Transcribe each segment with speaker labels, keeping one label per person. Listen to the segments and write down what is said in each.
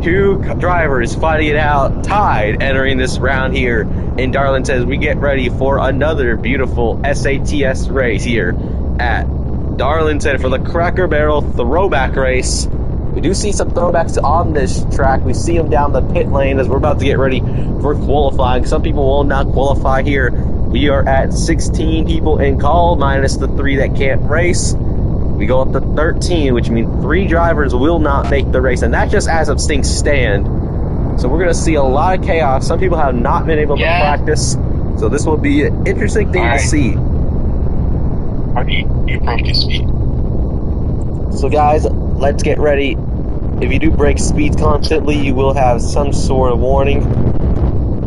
Speaker 1: two drivers fighting it out, tied, entering this round here in Darlington as we get ready for another beautiful SATS race here at Darlington for the Cracker Barrel Throwback race. We do see some throwbacks on this track. We see them down the pit lane as we're about to get ready for qualifying. Some people will not qualify here. We are at 16 people in call, minus the 3 that can't race. We go up to 13, which means 3 drivers will not make the race, and that's just as of things stand. So we're going to see a lot of chaos. Some people have not been able to practice, so this will be an interesting thing to see.
Speaker 2: You broke your speed.
Speaker 1: So guys, let's get ready. If you do break speeds constantly, you will have some sort of warning.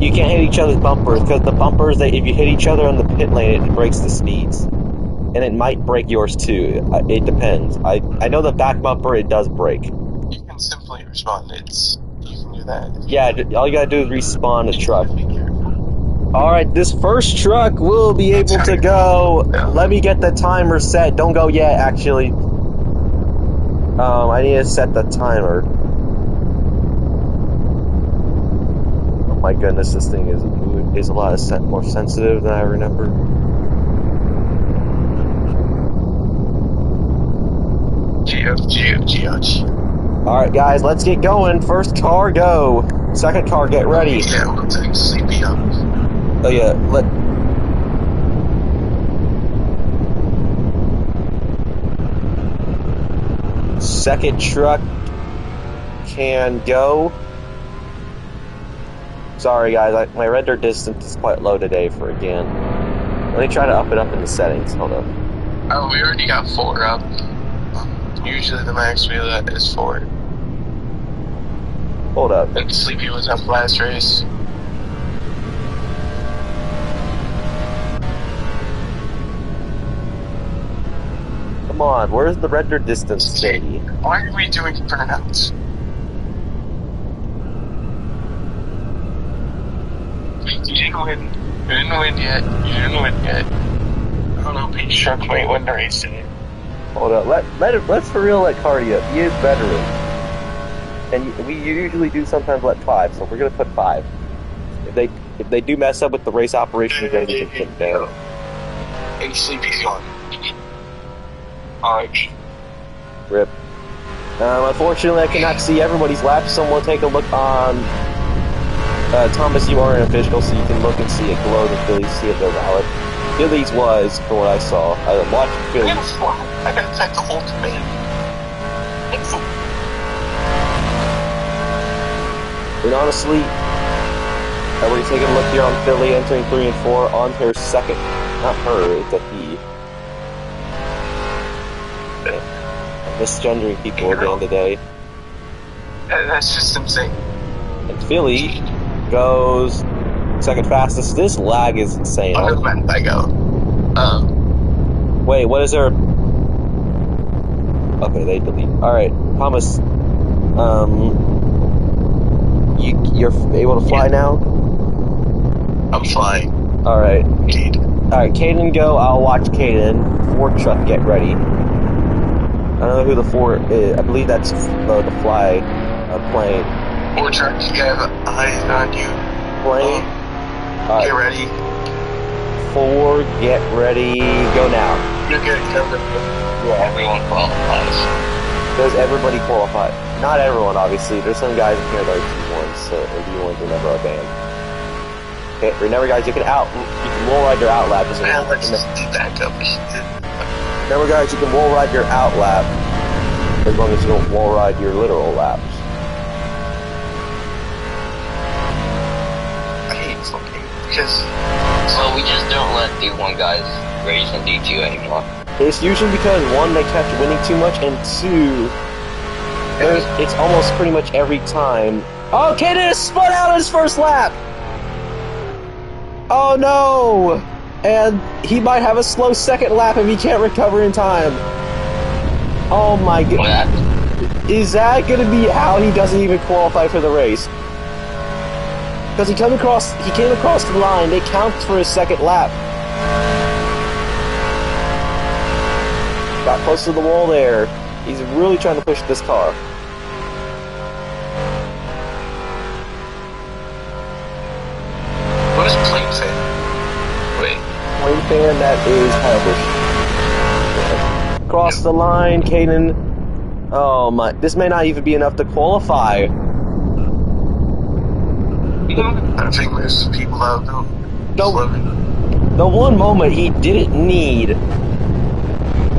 Speaker 1: You can't hit each other's bumpers, because the bumpers, if you hit each other on the pit lane, it breaks the speeds. And it might break yours too. It depends. I know the back bumper, it does break.
Speaker 2: You can simply respond. You can do that.
Speaker 1: Yeah, all you gotta do is respawn the truck. Alright, this first truck will be able to go. Let me get the timer set. Don't go yet, actually. I need to set the timer. Oh my goodness, this thing is a lot more sensitive than I remember. Alright guys, let's get going. First car, go. Second car, get ready.
Speaker 2: Yeah, we'll take sleepy up.
Speaker 1: Oh yeah, second truck can go. Sorry guys, my render distance is quite low today for again. Let me try to up it up in the settings. Hold up.
Speaker 2: Oh, we already got 4 up. Usually the max we let is 4.
Speaker 1: Hold up.
Speaker 2: And Sleepy was up last race.
Speaker 1: Come on, where's the render distance steady?
Speaker 2: Why are we doing burnouts? You didn't win. You didn't win yet. I don't know, Pete's truck might win the race today.
Speaker 1: Hold up, let's for real let Cardi up. He is veteran. And we usually do sometimes let 5, so we're gonna put 5. If they do mess up with the race operation, then we can kick down.
Speaker 2: Hey, Sleepy's gone. Alright.
Speaker 1: Rip. Unfortunately, I cannot see everybody's lap. Someone take a look on Thomas. You are an official, so you can look and see it glow the Phillies, see if they're valid. Phillies was, from what I saw. I watched Phillies.
Speaker 2: I gotta type the whole command.
Speaker 1: And honestly, we're taking a look here on Philly entering 3 and 4 on her second. Not her, it's a he. I'm misgendering people again today.
Speaker 2: That's just insane.
Speaker 1: And Philly goes second fastest. This lag is insane.
Speaker 2: I go.
Speaker 1: Wait, what is there? Okay, they delete. Alright, Thomas. You're able to fly now?
Speaker 2: I'm flying.
Speaker 1: Alright. Alright, Caden go. I'll watch Caden. 4 truck, get ready. I don't know who the 4 is. I believe that's the fly plane.
Speaker 2: 4 truck, you have eyes on you.
Speaker 1: Plane.
Speaker 2: Get ready.
Speaker 1: 4, get ready. Go now.
Speaker 2: You're good. Yeah, everyone qualifies.
Speaker 1: Does everybody qualify? Not everyone, obviously. There's some guys in here that are D1s, so D1s are never a band. Okay, remember guys, you can wall ride your out lap.
Speaker 2: Let's just back up.
Speaker 1: Remember guys, you can wall ride your out lap as long as you don't wall ride your literal laps.
Speaker 2: I hate flipping because
Speaker 3: we just don't let D1 guys race in D2 anymore.
Speaker 1: It's usually because 1, they kept winning too much, and 2, it's almost pretty much every time. Oh, Kaden has spun out on his first lap! Oh no! And he might have a slow second lap if he can't recover in time. Oh my god. Is that gonna be how he doesn't even qualify for the race? Because he came across the line, they count for his second lap. Got close to the wall there. He's really trying to push this car. fan that is Hellish. Across the line, Caden. Oh my, this may not even be enough to qualify.
Speaker 2: I think there's people out there.
Speaker 1: The one moment he didn't need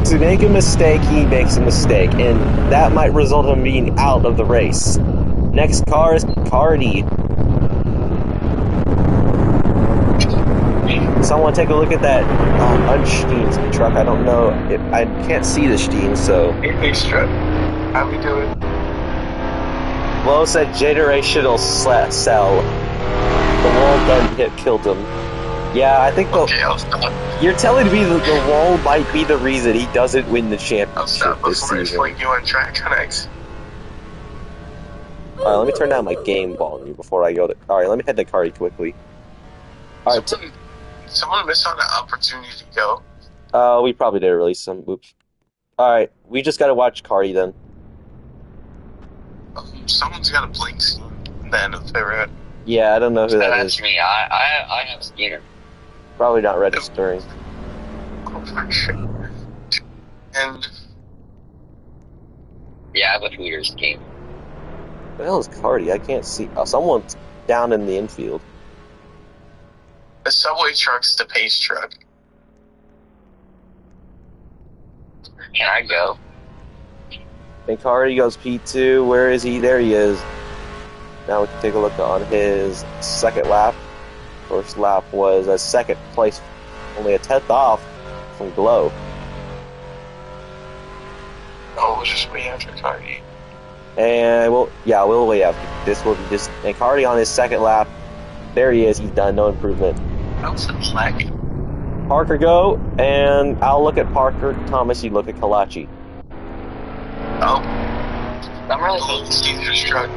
Speaker 1: to make a mistake, he makes a mistake, and that might result in him being out of the race. Next car is Cardi. Someone take a look at that unsteamed truck. I don't know. I can't see the steam, so.
Speaker 2: Hey, Strut. How we doing?
Speaker 1: Low said generational cell. The wall gun killed him. Yeah, I think
Speaker 2: Okay, I'll stop.
Speaker 1: you're telling me that the wall might be the reason he doesn't win the
Speaker 2: I'll
Speaker 1: championship
Speaker 2: stop
Speaker 1: this
Speaker 2: before I
Speaker 1: season.
Speaker 2: fling you on track connects.
Speaker 1: Alright, let me turn down my game volume before I go to... Alright, let me head to Cardi quickly. Alright,
Speaker 2: Someone missed on an opportunity to go.
Speaker 1: we probably did release some. Oops. Alright, we just gotta watch Cardi then.
Speaker 2: Someone's got a blink scheme at the end of the road.
Speaker 1: Yeah, I don't know who that
Speaker 3: That's
Speaker 1: is.
Speaker 3: me. I have Skeeter.
Speaker 1: Probably not registering.
Speaker 2: Oh, for shit. And
Speaker 3: Yeah, I have a Tweeters game.
Speaker 1: Where the hell is Cardi? I can't see. Oh, someone's down in the infield.
Speaker 2: the subway truck's the pace truck.
Speaker 3: Can I go?
Speaker 1: And Cardi goes P2. Where is he? There he is. Now we can take a look on his second lap. First lap was a second place, only a 10th off from Glow.
Speaker 2: Oh, we'll just wait after Cardi.
Speaker 1: And we'll wait after this. Will be just and Cardi on his second lap. There he is. He's done. No improvement.
Speaker 2: That was lagging.
Speaker 1: Parker go, and I'll look at Parker. Thomas, you look at Kalachi.
Speaker 2: Oh,
Speaker 3: I'm really
Speaker 2: oh, Caesar's truck.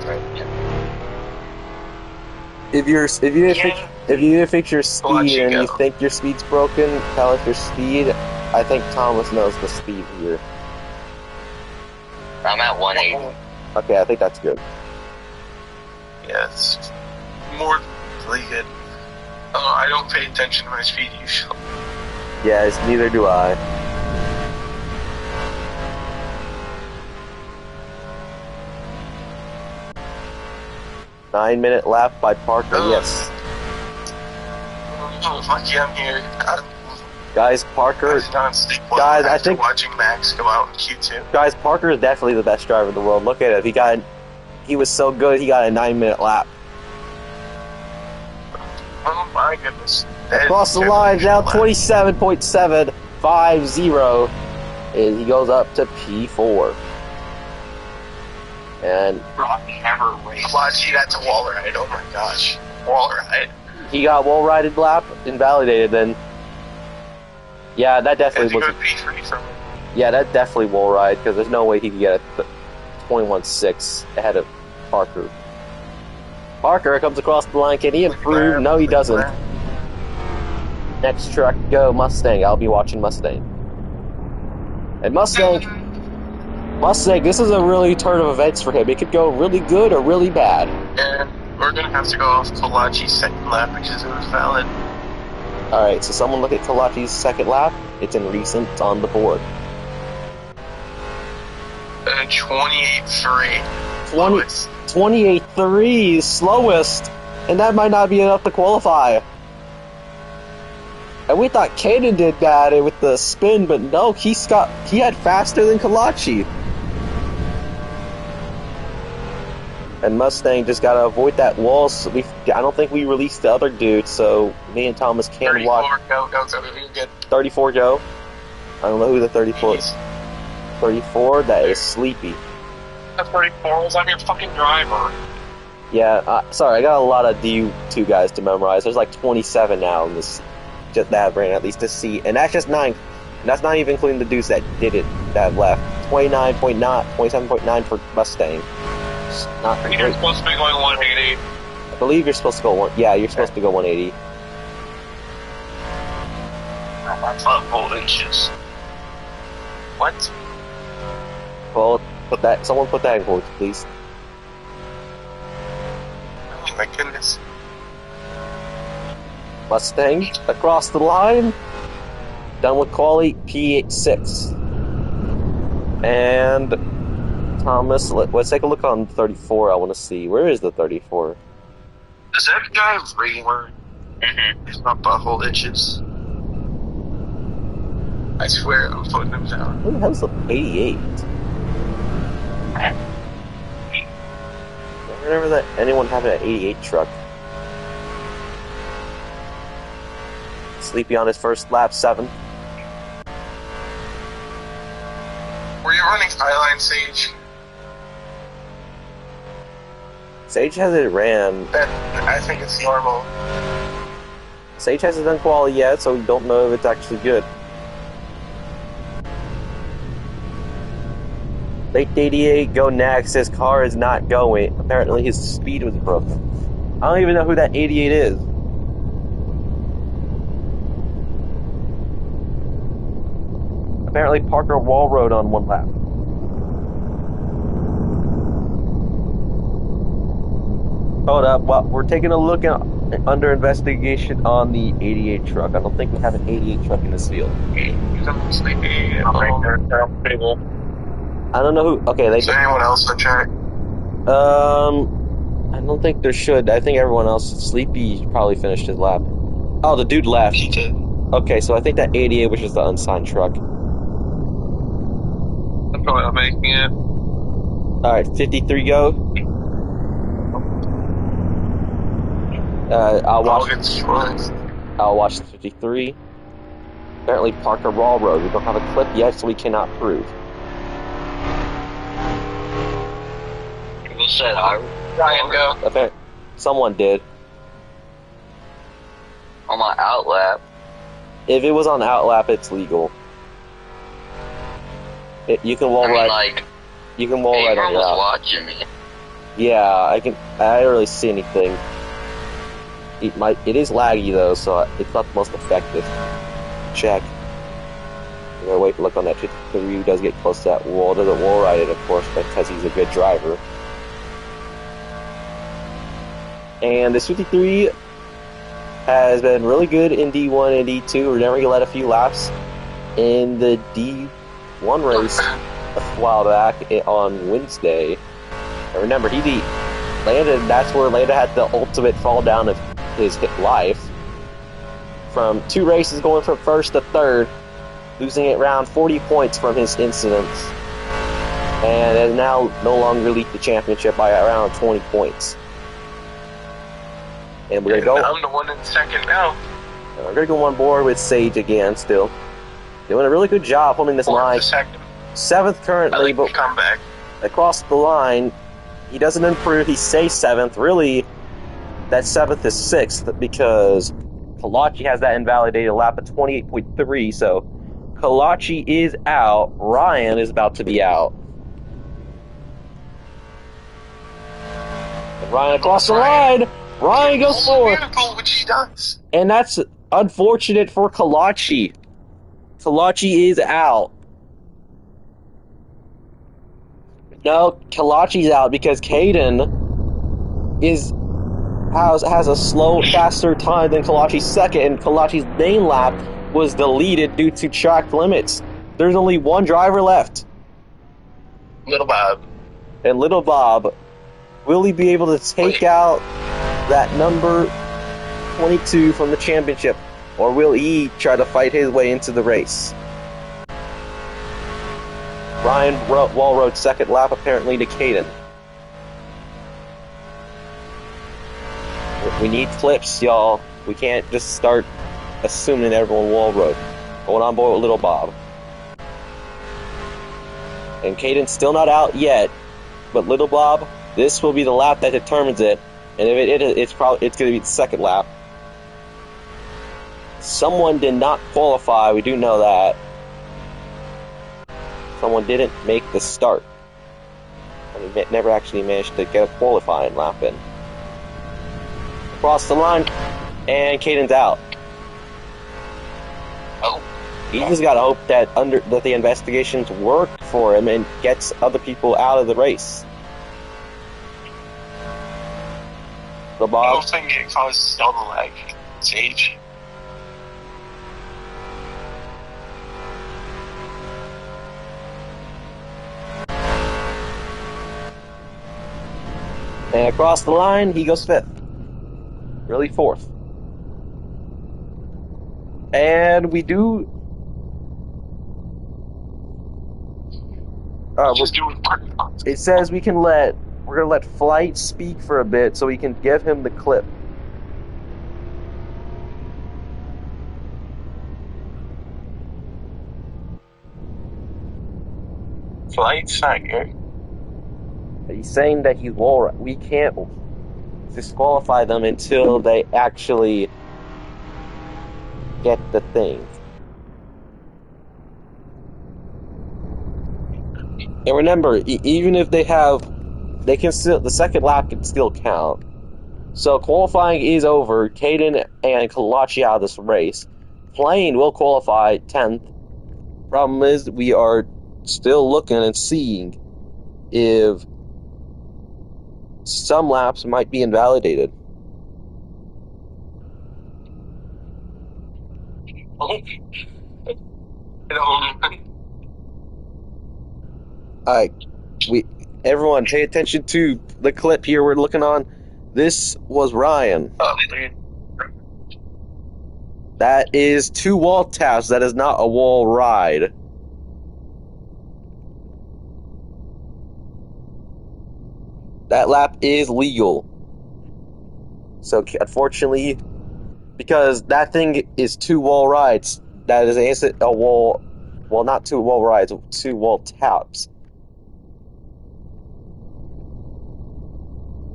Speaker 1: If you didn't fix your speed
Speaker 2: Kalachi
Speaker 1: and
Speaker 2: go.
Speaker 1: you think your speed's broken, tell us your speed. I think Thomas knows the speed here.
Speaker 3: I'm at 180.
Speaker 1: Okay, I think that's good.
Speaker 2: Yes. More really good. Oh, I don't pay attention to my speed usually.
Speaker 1: Yes, neither do I. Nine-minute lap by Parker.
Speaker 2: Oh.
Speaker 1: Yes,
Speaker 2: Oh, lucky I'm here.
Speaker 1: guys, Parker. Guys, I think-
Speaker 2: watching Max go out in Q2.
Speaker 1: Guys, Parker is definitely the best driver in the world. Look at it. He was so good. He got a 9-minute lap.
Speaker 2: Oh my goodness. That
Speaker 1: Across the
Speaker 2: is
Speaker 1: line now,
Speaker 2: lap.
Speaker 1: 27.750. Is he goes up to P4. And
Speaker 2: Kalachi, that's a wall ride. Oh my gosh. Wall ride.
Speaker 1: he got wall-rided lap, invalidated then. Yeah, that
Speaker 2: Has
Speaker 1: definitely
Speaker 2: he
Speaker 1: was.
Speaker 2: go P3 from it?
Speaker 1: Yeah, that definitely wall ride because there's no way he could get a 21.6 ahead of Parker. Parker comes across the line. Can he improve? No, he doesn't. Next truck, go Mustang. I'll be watching Mustang. And Mustang, this is a really turn of events for him. It could go really good or really bad.
Speaker 2: And we're gonna have to go off Kalachi's second lap because it was valid.
Speaker 1: All right, so someone look at Kalachi's second lap. It's in recent on the board.
Speaker 2: 28.3.
Speaker 1: 28.3, slowest, and that might not be enough to qualify. And we thought Caden did that with the spin, but no, he had faster than Kalachi. And Mustang just gotta avoid that wall. So I don't think we released the other dude, so me and Thomas can
Speaker 2: 34,
Speaker 1: watch.
Speaker 2: go, you're good.
Speaker 1: 34 go. I don't know who the 34 is. 34, that is Sleepy.
Speaker 2: The 34 was on your fucking driver.
Speaker 1: Yeah, sorry, I got a lot of D2 guys to memorize. There's like 27 now in this, just that brand at least to see, and that's just 9. And that's not even including the dudes that did it, that left. 27.9 for Mustang. It's not
Speaker 2: I think you're
Speaker 1: great.
Speaker 2: supposed to be going 180.
Speaker 1: I believe you're supposed to go you're supposed to go 180.
Speaker 2: That's not 4 inches. What?
Speaker 1: Well, someone put that in quotes, please.
Speaker 2: Oh my goodness.
Speaker 1: Mustang across the line. Done with quali P6. And Thomas, let's take a look on 34. I want to see. Where is the 34?
Speaker 2: Does that guy regular? If my butthole itches. I swear I'm putting him down.
Speaker 1: Who the hell's the 88? I remember that anyone having an 88 truck. Sleepy on his first lap, 7.
Speaker 2: Were you running Highline, Sage?
Speaker 1: Sage hasn't ran.
Speaker 2: I think it's normal.
Speaker 1: Sage hasn't done quali yet, so we don't know if it's actually good. Late 88, go next. His car is not going. Apparently his speed was broke. I don't even know who that 88 is. Apparently Parker Walroad on one lap. Hold up, well, we're taking a look at under investigation on the 88 truck. I don't think we have an 88 truck in this field.
Speaker 2: He's sleepy. Table.
Speaker 1: I don't know who. Okay,
Speaker 2: Is there anyone else on track?
Speaker 1: I don't think there should. I think everyone else. Sleepy probably finished his lap. Oh, the dude left.
Speaker 2: He did.
Speaker 1: Okay, so I think that 88, which is the unsigned truck.
Speaker 2: I'm probably not making it.
Speaker 1: Alright, 53 go. I'll watch the 53. Apparently Parker Railroad. We don't have a clip yet, so we cannot prove.
Speaker 3: Who said I?
Speaker 2: Ryan, go.
Speaker 1: Okay, someone did.
Speaker 3: On my outlap.
Speaker 1: If it was on outlap, it's legal. You can wall ride.
Speaker 3: Like,
Speaker 1: You can wall ride on
Speaker 3: was
Speaker 1: your out.
Speaker 3: watching me.
Speaker 1: Yeah, I can. I don't really see anything. It is laggy though, so it's not the most effective. Check. We're gonna wait to look on that 53 who does get close to that wall. Doesn't wall ride it, of course, because he's a good driver. And this 53 has been really good in D1 and D2. We're never gonna let a few laps in the D1 race a while back on Wednesday. And remember, he beat Landon. That's where Landon had the ultimate fall down of his life. From 2 races going from first to third, losing it around 40 points from his incidents. And has now no longer lead the championship by around 20 points. And we're gonna go.
Speaker 2: I'm the one in second now.
Speaker 1: We're gonna go on board with Sage again. Still doing a really good job holding this line. 7th currently, but
Speaker 2: comeback
Speaker 1: across the line, he doesn't improve. He stays 7th. Really, that 7th is 6th because Kalachi has that invalidated lap of 28.3. So Kalachi is out. Ryan is about to be out. And Ryan across the line. Ryan goes forward.
Speaker 2: Which he does.
Speaker 1: And that's unfortunate for Kalachi. Kalachi is out. No, Kalachi's out because Caden has a slow, faster time than Kalachi's second, and Kalachi's main lap was deleted due to track limits. There's only one driver left.
Speaker 2: Little Bob.
Speaker 1: And Little Bob, will he be able to take out that number 22 from the championship, or will he try to fight his way into the race? Ryan Walroad's second lap apparently to Caden. We need flips, y'all. We can't just start assuming everyone Walroad. Going on board with Little Bob. And Caden's still not out yet, but Little Bob, this will be the lap that determines it. And if it's going to be the second lap. Someone did not qualify, we do know that. Someone didn't make the start. And he never actually managed to get a qualifying lap in. Across the line, and Caden's out.
Speaker 3: Oh.
Speaker 1: You just gotta hope that the investigations work for him and gets other people out of the race. The
Speaker 2: I
Speaker 1: Bob.
Speaker 2: don't think it causes all the lag. Sage.
Speaker 1: And across the line, he goes 5th. Really 4th. And we do.
Speaker 2: Just doing
Speaker 1: It says we're gonna let Flight speak for a bit so we can give him the clip.
Speaker 2: Flight's not here.
Speaker 1: He's saying that we can't disqualify them until they actually get the thing. And remember, even if they can still, the second lap can still count. So qualifying is over. Caden and Kalachi out of this race. Plane will qualify 10th. Problem is, we are still looking and seeing if some laps might be invalidated. Everyone pay attention to the clip here we're looking on. This was Ryan. That is 2 wall taps. That is not a wall ride. That lap is legal. So unfortunately, because that thing is 2 wall rides, that is a wall. Well, not 2 wall rides, 2 wall taps.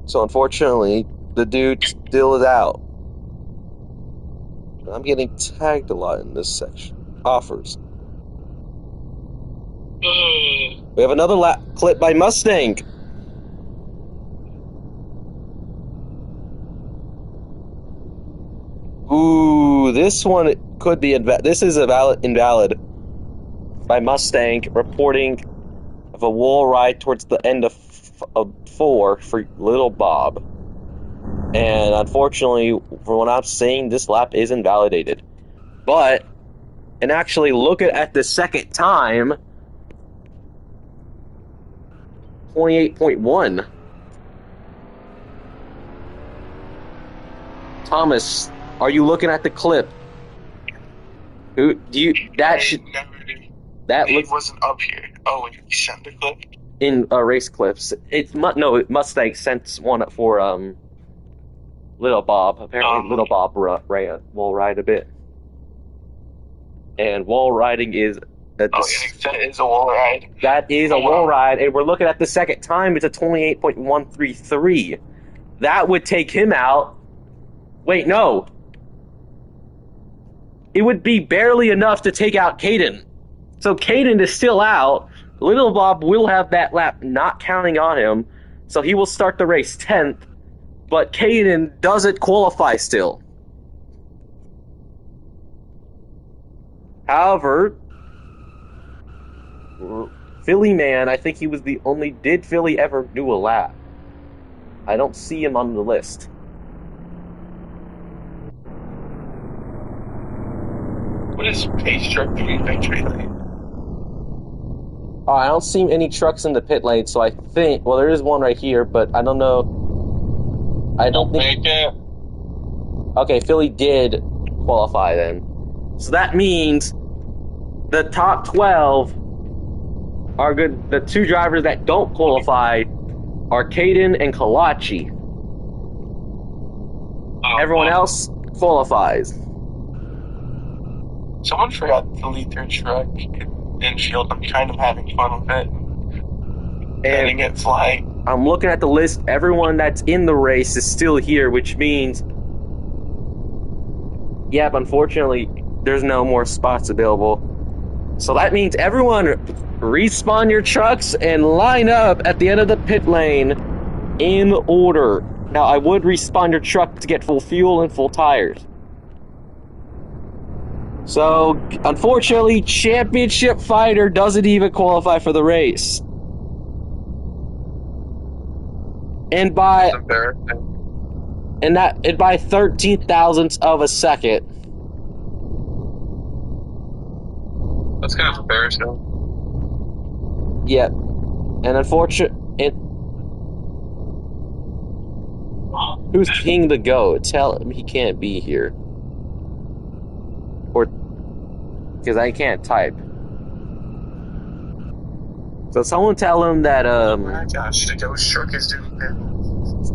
Speaker 1: So unfortunately, the dude still is out. I'm getting tagged a lot in this section. Offers. We have another clip by Mustang. Ooh, this one could be this is invalid by Mustang, reporting of a wall ride towards the end of 4 for Little Bob. And unfortunately, from what I'm saying, this lap is invalidated. But, and actually look at the second time, 28.1. Thomas, are you looking at the clip? Who do you? That looks
Speaker 2: wasn't up here. Oh, and you sent the clip
Speaker 1: in race clips. Mustang sent one for Little Bob. Apparently, Little Bob will ride a bit, and wall riding is.
Speaker 2: That is a wall ride.
Speaker 1: That is a wall ride, and we're looking at the second time. It's a 28.133. That would take him out. Wait, no. It would be barely enough to take out Caden. So Caden is still out. Little Bob will have that lap not counting on him, so he will start the race 10th, but Caden doesn't qualify still. However, Philly Man, I think he was the only. Did Philly ever do a lap? I don't see him on the list.
Speaker 2: What is pace truck doing victory lane?
Speaker 1: I don't see any trucks in the pit lane, so I think. Well, there is one right here, but I don't know. I don't think. Okay, Philly did qualify then. So that means the top 12 are good. The 2 drivers that don't qualify are Caden and Kalachi. Everyone else qualifies.
Speaker 2: Someone forgot to delete their truck in field. I'm kind of having fun with it. And it flying.
Speaker 1: I'm looking at the list. Everyone that's in the race is still here, which means, yep, unfortunately, there's no more spots available. So that means everyone respawn your trucks and line up at the end of the pit lane in order. Now, I would respawn your truck to get full fuel and full tires. So, unfortunately, Championship Fighter doesn't even qualify for the race. And by 13 thousandths of a second.
Speaker 2: That's kind of embarrassing.
Speaker 1: Yep. And Who's King the Goat? Tell him he can't be here. Or because I can't type. So someone tell him that
Speaker 2: Oh my gosh, the ghost truck is doing bad.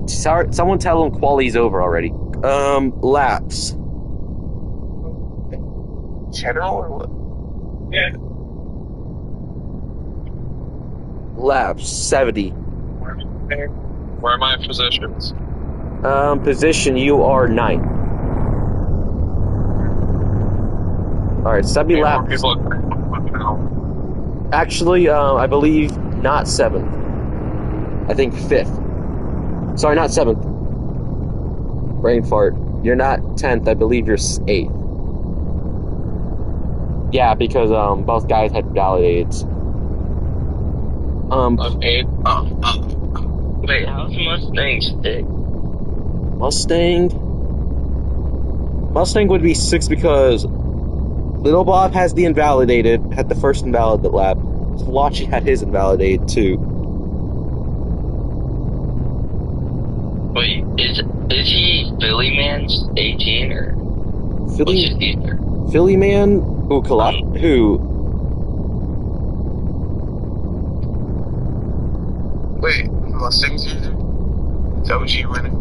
Speaker 1: sorry, someone tell him quality's over already. Laps.
Speaker 2: General or what? Yeah.
Speaker 1: Laps 70.
Speaker 2: Where are my positions?
Speaker 1: Position, you are 9th. Alright, 70 laps. Actually, I believe not 7th. I think 5th. Sorry, not 7th. Brain fart. You're not 10th, I believe you're 8th. Yeah, because both guys had validated.
Speaker 3: Okay. Wait, how's Mustang stick?
Speaker 1: Mustang would be 6 because Little Bob has the invalidated, had the first invalidated lap. Kalachi had his invalidated too.
Speaker 3: Wait, is he Philly Man's 18 or what's his ether?
Speaker 1: Philly Man? Who, Kalachi? Who?
Speaker 2: Wait, Mustang's user? Is OG winning?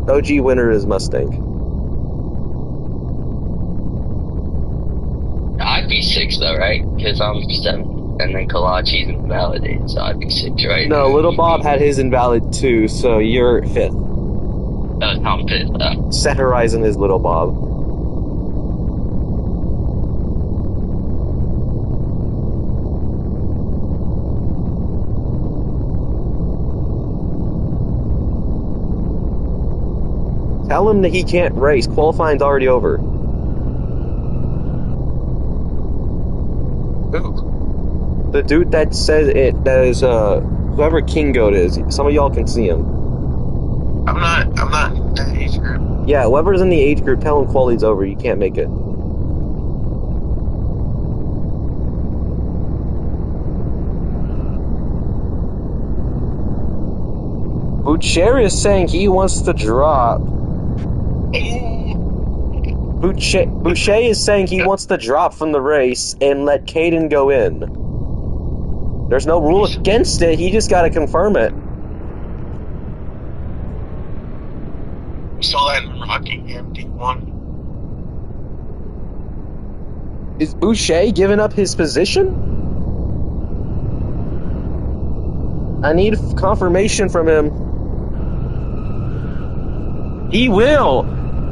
Speaker 1: OG winner is Mustang.
Speaker 3: I'd be 6 though, right? Because I'm 7th, and then Kalachi's invalidated, so I'd be 6, right?
Speaker 1: No, Little Bob had his invalid too, so you're 5th.
Speaker 3: I'm 5th.
Speaker 1: Set Horizon is Little Bob. Tell him that he can't race. Qualifying's already over.
Speaker 2: Who?
Speaker 1: The dude that says it, that is, whoever King Goat is. Some of y'all can see him.
Speaker 2: I'm not in that age group.
Speaker 1: Yeah, whoever's in the age group, tell him quality's over. You can't make it. Boucher is saying he wants to drop. Boucher is saying he wants to drop from the race and let Caden go in. There's no rule against it, he just gotta confirm it.
Speaker 2: We saw that in Rockingham D1.
Speaker 1: Is Boucher giving up his position? I need confirmation from him. He will!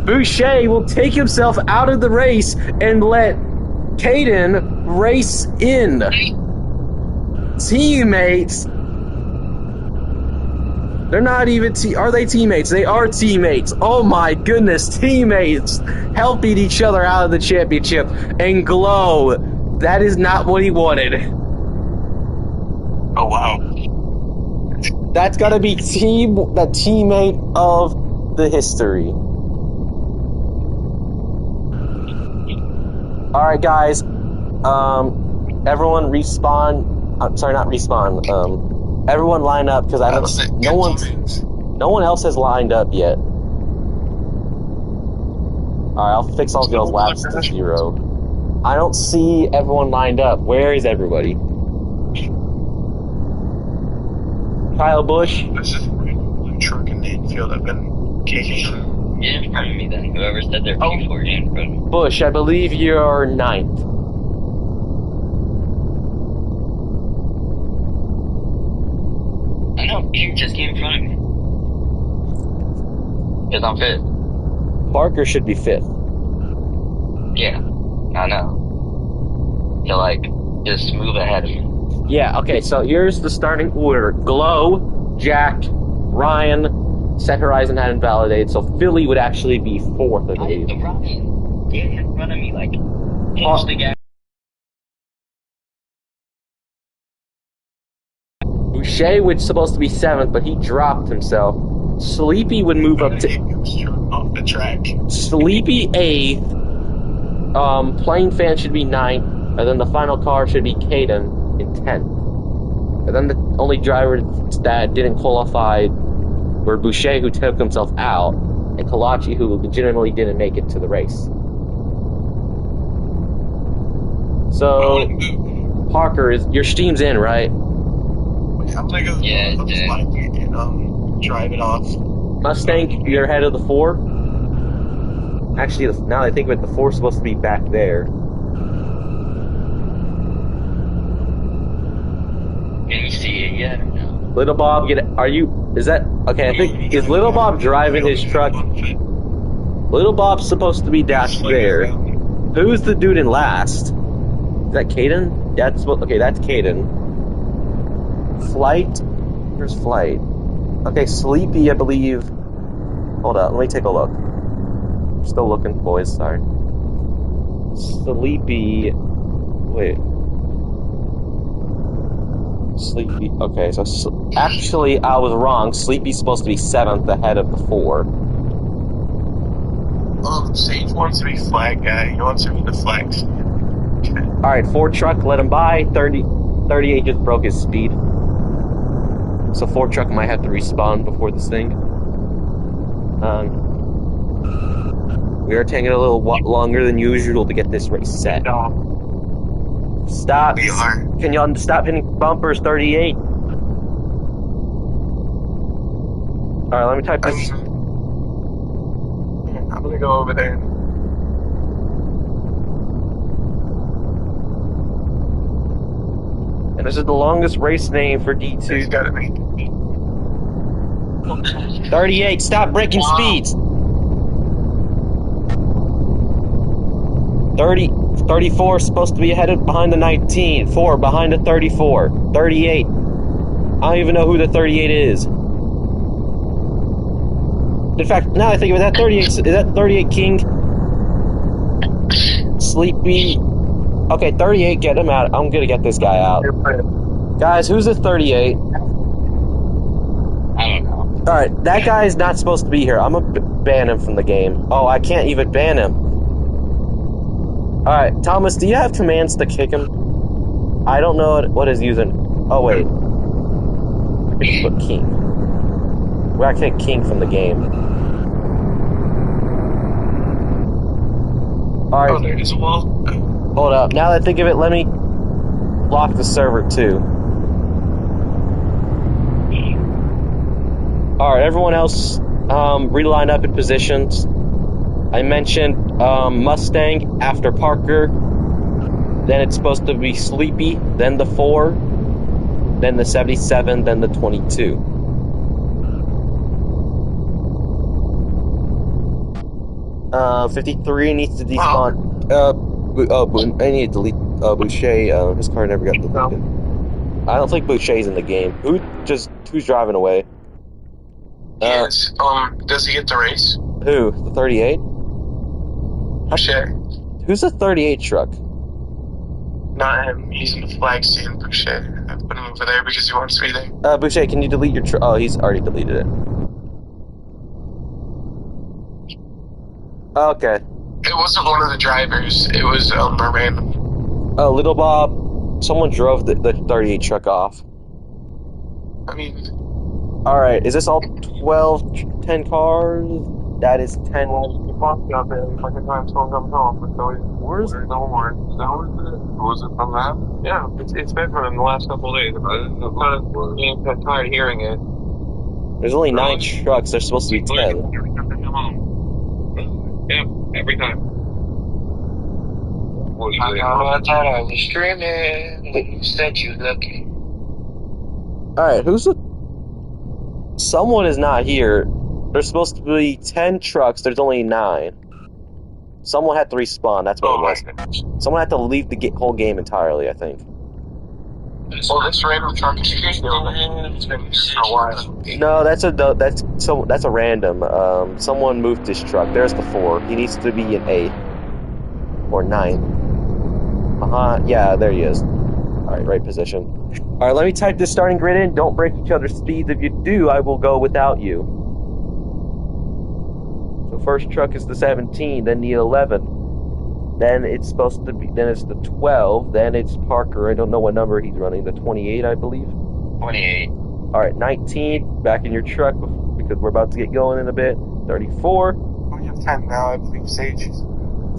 Speaker 1: Boucher will take himself out of the race and let Caden race in. Teammates. They're not even are they teammates? They are teammates. Oh my goodness, teammates helping each other out of the championship. And Glow, that is not what he wanted.
Speaker 2: Oh wow.
Speaker 1: That's gotta be the teammate of the history. Alright guys, everyone respawn. I'm sorry, not respawn. Everyone line up because I don't. No one else has lined up yet. All right, I'll fix all those laps to 0. I don't see everyone lined up. Where is everybody? Kyle Busch.
Speaker 2: This is blue truck in the infield. I've been kicking.
Speaker 3: Get in front of me then. Whoever said they're P4, get in front of me.
Speaker 1: Busch, I believe you're 9th.
Speaker 3: I know, you just get in front of me. Because I'm 5th.
Speaker 1: Parker should be 5th.
Speaker 3: Yeah, I know. So, like, just move ahead of me.
Speaker 1: Yeah, okay, so here's the starting order. Glow, Jack, Ryan, Set Horizon had invalidated, so Philly would actually be 4th, I believe.
Speaker 3: Ryan, get in front of me, like, punch the guy.
Speaker 1: Boucher was supposed to be 7th, but he dropped himself. Sleepy would move up to
Speaker 2: off the track.
Speaker 1: Sleepy 8th. Plain Fan should be 9th, and then the final car should be Caden in 10th. And then the only driver that didn't qualify were Boucher, who took himself out, and Kalachi, who legitimately didn't make it to the race. So, Parker, your steam's in, right?
Speaker 2: I'm gonna go
Speaker 3: Yeah,
Speaker 2: on the
Speaker 3: yeah.
Speaker 2: flight and drive it off.
Speaker 1: Mustang, you're ahead of the 4. Actually, now that I think of it, the 4's supposed to be back there.
Speaker 3: Can you see it yet? No.
Speaker 1: Little Bob, is that, okay, I think, is Little Bob driving his truck? Little Bob's supposed to be dash there. Who's the dude in last? Is that Caden? Okay, that's Caden. Flight? Where's Flight? Okay, Sleepy, I believe. Hold up, let me take a look. I'm still looking, boys, sorry. Sleepy. Wait. Sleepy. Okay, so actually, I was wrong. Sleepy's supposed to be 7th ahead of the 4.
Speaker 2: Sage wants to be flag guy. He wants to be the flags.
Speaker 1: Alright, 4 truck, let him by. 38 just broke his speed. So 4 truck might have to respawn before this thing. We are taking a little longer than usual to get this race set.
Speaker 2: No.
Speaker 1: Stop.
Speaker 2: We are.
Speaker 1: Can y'all stop hitting bumpers, 38? Alright, let me type this.
Speaker 2: I'm gonna go over there.
Speaker 1: And this is the longest race name for
Speaker 2: He's
Speaker 1: D2.
Speaker 2: gotta make
Speaker 1: 38, stop breaking speeds! 34 is supposed to be behind the 19. 4 behind the 34. 38. I don't even know who the 38 is. In fact, now I think of it, that 38 is that 38 King? Sleepy. Okay, 38, get him out. I'm gonna get this guy out. Guys, who's the 38?
Speaker 3: I don't know.
Speaker 1: Alright, that guy is not supposed to be here. I'm gonna ban him from the game. Oh, I can't even ban him. Alright, Thomas, do you have commands to kick him? I don't know what he's using. Oh, wait. I can just put King. We're not gonna King from the game. Alright.
Speaker 2: Oh, there's a wall.
Speaker 1: Hold up. Now that I think of it, let me lock the server too. Alright, everyone else, reline up in positions. I mentioned Mustang after Parker. Then it's supposed to be Sleepy, then the 4, then the 77, then the 22. Uh, 53 needs to despawn. I need to delete Boucher. His car never got deleted. I don't think Boucher's in the game. Who's driving away?
Speaker 2: Yes. Does he get the race?
Speaker 1: Who? The 38?
Speaker 2: Boucher.
Speaker 1: Who's the 38 truck?
Speaker 2: Not him. He's in the flag stand, Boucher. I put him over there because he wants to be there.
Speaker 1: Boucher, can you delete your truck? Oh, he's already deleted it. Okay.
Speaker 2: It wasn't one of the drivers. It was a random.
Speaker 1: Little Bob, someone drove the 38 truck off.
Speaker 2: I mean,
Speaker 1: Alright, is this all 10 cars? That is 10.
Speaker 2: out there. Like a time someone comes home.
Speaker 1: Where's
Speaker 2: no more? Was it from that? Yeah, it's been from the last couple of days. I'm kind of tired of hearing it.
Speaker 1: There's only 9 trucks. There's supposed to be 10.
Speaker 2: Yeah, every time.
Speaker 3: I thought I was streaming when you said you lucky.
Speaker 1: Alright, someone is not here. There's supposed to be 10 trucks. There's only 9. Someone had to respawn. That's what it was. Someone had to leave the whole game entirely, I think.
Speaker 2: Well, this random truck is still it's been here for a while.
Speaker 1: No, that's a random. Someone moved this truck. There's the 4. He needs to be an 8 or 9. Yeah, there he is. All right, right position. All right, let me type this starting grid in. Don't break each other's speeds. If you do, I will go without you. So first truck is the 17, then the 11. Then it's the 12, then it's Parker. I don't know what number he's running. The 28, I believe.
Speaker 3: 28.
Speaker 1: All right, 19, back in your truck because we're about to get going in a bit. 34,
Speaker 2: We have 10 now, I believe, Sage.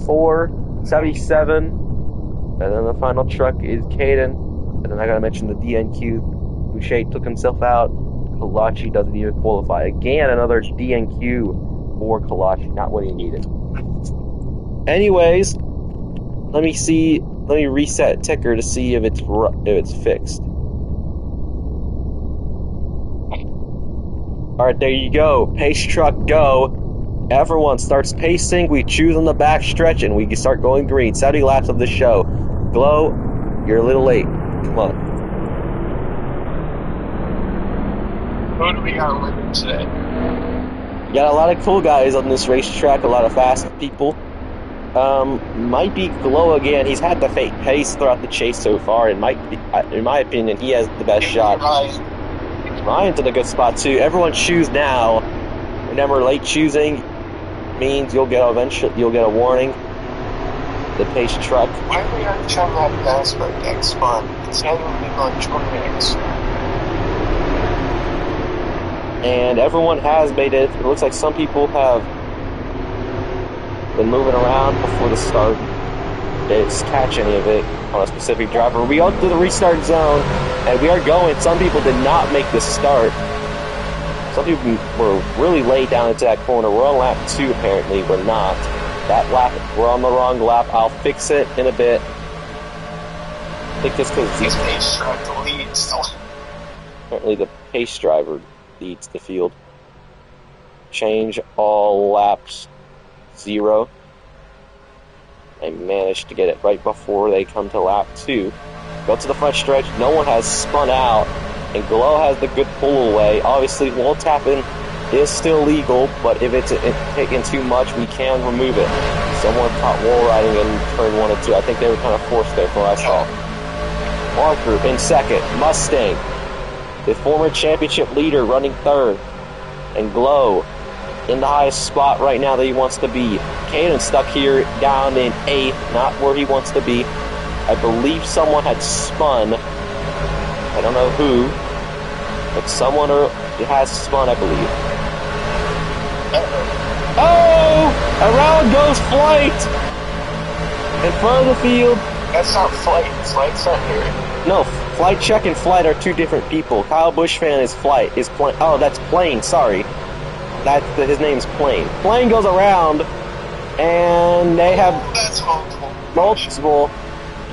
Speaker 1: 4, 77, and then the final truck is Caden. And then I gotta mention the DNQ. Boucher took himself out. Kalachi doesn't even qualify. Again, another DNQ for Kalachi, not what he needed. Anyways, let me reset ticker to see if it's fixed. Alright, there you go. Pace truck go. Everyone starts pacing, we choose on the back stretch, and we start going green. 70 laps of the show. Glow, you're a little late. Come on.
Speaker 2: Who do we got winning today?
Speaker 1: You got a lot of cool guys on this racetrack, a lot of fast people. Might be Glow again. He's had the pace throughout the chase so far, and might be, in my opinion, he has the best shot. Ryan's in a good spot too. Everyone choose now. Remember, late choosing means you'll get a warning. The pace truck.
Speaker 2: Why are we not showing that NASCAR deck spot? It's not even on 20 minutes.
Speaker 1: And everyone has made it. It looks like some people have been moving around before the start. They didn't catch any of it on a specific driver. We all do the restart zone, and we are going. Some people did not make the start. Some people were really late down into that corner. We're on lap 2, apparently. We're not. That lap, we're on the wrong lap. I'll fix it in a bit. I think just because
Speaker 2: This pace truck leads.
Speaker 1: apparently the pace driver leads the field. Change all laps 0. I managed to get it right before they come to lap 2. Go to the front stretch. No one has spun out. And Glow has the good pull away. Obviously, wall tapping is still legal, but if it's taking too much, we can remove it. Someone caught wall riding in turn 1 and 2. I think they were kind of forced there for what I saw. Marker in second. Mustang, the former championship leader, running third. And Glow in the highest spot right now that he wants to be. Caden stuck here down in 8th, not where he wants to be. I believe someone had spun. I don't know who, but someone has spun, I believe. Oh! Around goes Flight! In front of the field.
Speaker 2: That's not Flight. Flight's not here.
Speaker 1: No, Flight Check and Flight are two different people. Kyle Bushfan is Flight. Oh, that's Plane, sorry. His name's Plane. Plane goes around, and they have
Speaker 2: That's
Speaker 1: multiple.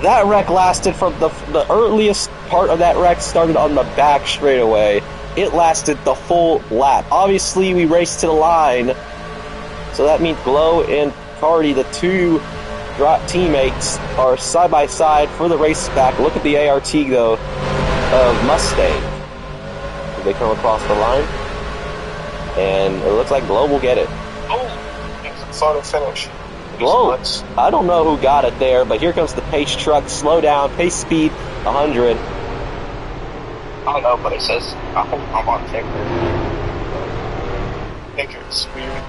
Speaker 1: That wreck lasted from the earliest part of that wreck started on the back straightaway. It lasted the full lap. Obviously, we raced to the line, so that means Glow and Cardi, the two teammates, are side by side for the race back. Look at the ART though of Mustang. They come across the line, and it looks like Glow will get it.
Speaker 2: Oh, it's a photo finish.
Speaker 1: Glow, I don't know who got it there, but here comes the pace truck. Slow down, pace speed 100.
Speaker 2: I don't know, but it says I'm on ticker. Ticker's weird.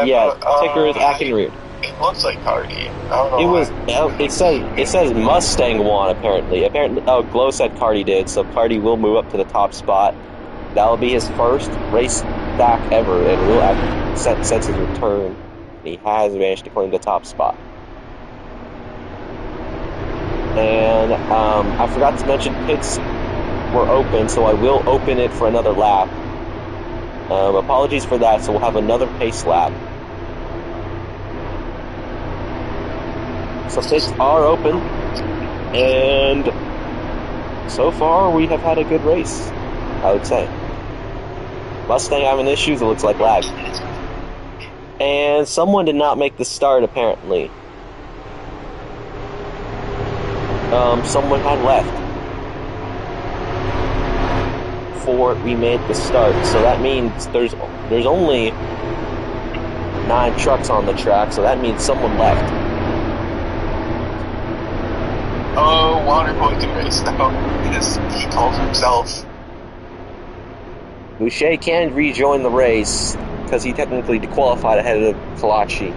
Speaker 1: Yeah, ticker is acting weird.
Speaker 2: It looks like Cardi. I don't know.
Speaker 1: It says Mustang won apparently. Glow said Cardi did, so Cardi will move up to the top spot. That'll be his first race back ever, and will have since his return. He has managed to claim the top spot. And I forgot to mention pits were open, so I will open it for another lap. Apologies for that, so we'll have another pace lap. So pits are open, and so far we have had a good race, I would say. Mustang having issues, it looks like lag. And someone did not make the start, apparently. Someone had left before we made the start. So that means there's only 9 trucks on the track, so that means someone left.
Speaker 2: Oh, Waterboy can race now. He calls himself.
Speaker 1: Boucher can rejoin the race, because he technically qualified ahead of Kalachi.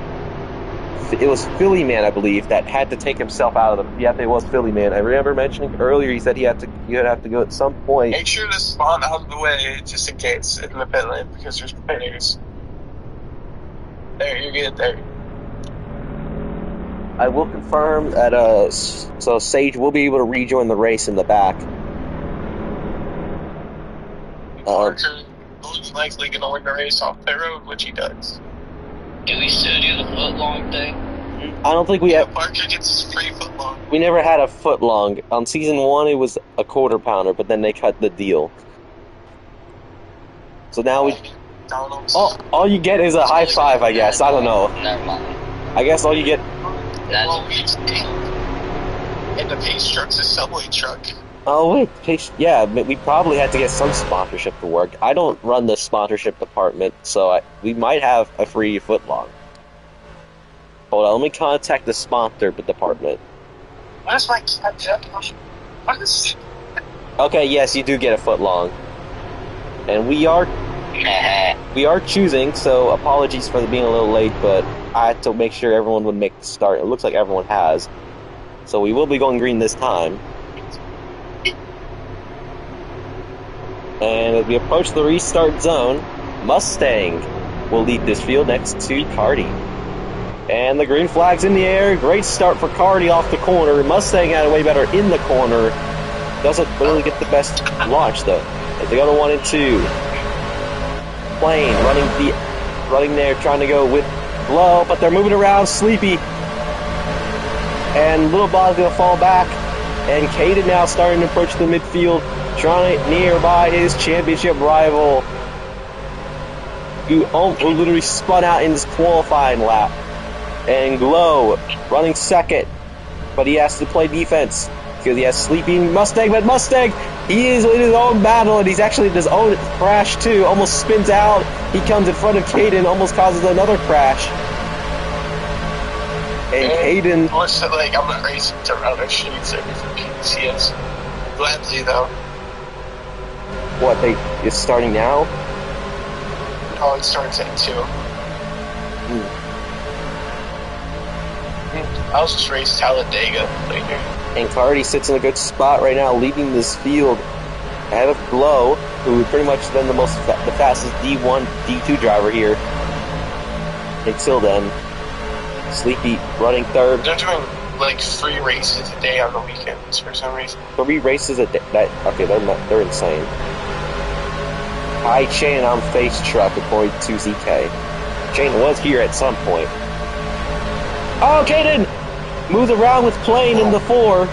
Speaker 1: It was Philly Man, I believe, that had to take himself out of the... Yep, it was Philly Man. I remember mentioning earlier, he said you'd have to go at some point.
Speaker 2: Make sure to spawn out of the way, just in case, in the pit lane, because there's pinners. There, you're good there.
Speaker 1: I will confirm that so Sage will be able to rejoin the race in the back.
Speaker 2: Parker most likely going to win the race off the road, which he does.
Speaker 3: Do we still do the foot long thing?
Speaker 1: I don't think we have.
Speaker 2: Parker gets his free foot long.
Speaker 1: We never had a foot long. On season 1, it was a quarter pounder, but then they cut the deal. So now we. All you get is a high five, I guess. I don't know.
Speaker 3: Never mind.
Speaker 1: I guess all you get.
Speaker 2: And the pace truck's a subway truck.
Speaker 1: Oh wait, yeah, we probably had to get some sponsorship to work. I don't run the sponsorship department, so we might have a free foot long. Hold on, let me contact the sponsor department.
Speaker 2: Where's my cat? What is?
Speaker 1: Okay, yes, you do get a foot long, and we are choosing. So apologies for being a little late, but I had to make sure everyone would make the start. It looks like everyone has, so we will be going green this time. And as we approach the restart zone, Mustang will lead this field next to Cardi. And the green flag's in the air. Great start for Cardi off the corner. Mustang had it way better in the corner. Doesn't really get the best launch though. As they go to 1 and 2. Plane running there, trying to go with Blow, but they're moving around. Sleepy. And Little Bob's gonna fall back. And Caden now starting to approach the midfield, trying to nearby his championship rival, who literally spun out in his qualifying lap. And Glow running second, but he has to play defense because he has Sleepy Mustang. But Mustang, he is in his own battle, and he's actually in his own crash too. Almost spins out. He comes in front of Caden, almost causes another crash. And Caden.
Speaker 2: Looks like I'm not racing to run our streets every freaking CS. Gladly though.
Speaker 1: What, it's starting now?
Speaker 2: Oh, it starts at 2. I'll just race Talladega later.
Speaker 1: And Cardi sits in a good spot right now, leading this field ahead of Glow, who pretty much been the fastest D1, D2 driver here until then. Sleepy running third.
Speaker 2: They're doing like 3 races a day on the weekends for some reason.
Speaker 1: 3 races a day. Okay, they're insane. High chain on face truck according to ZK. Chain was here at some point. Oh, Caden moves around with Plane in the 4,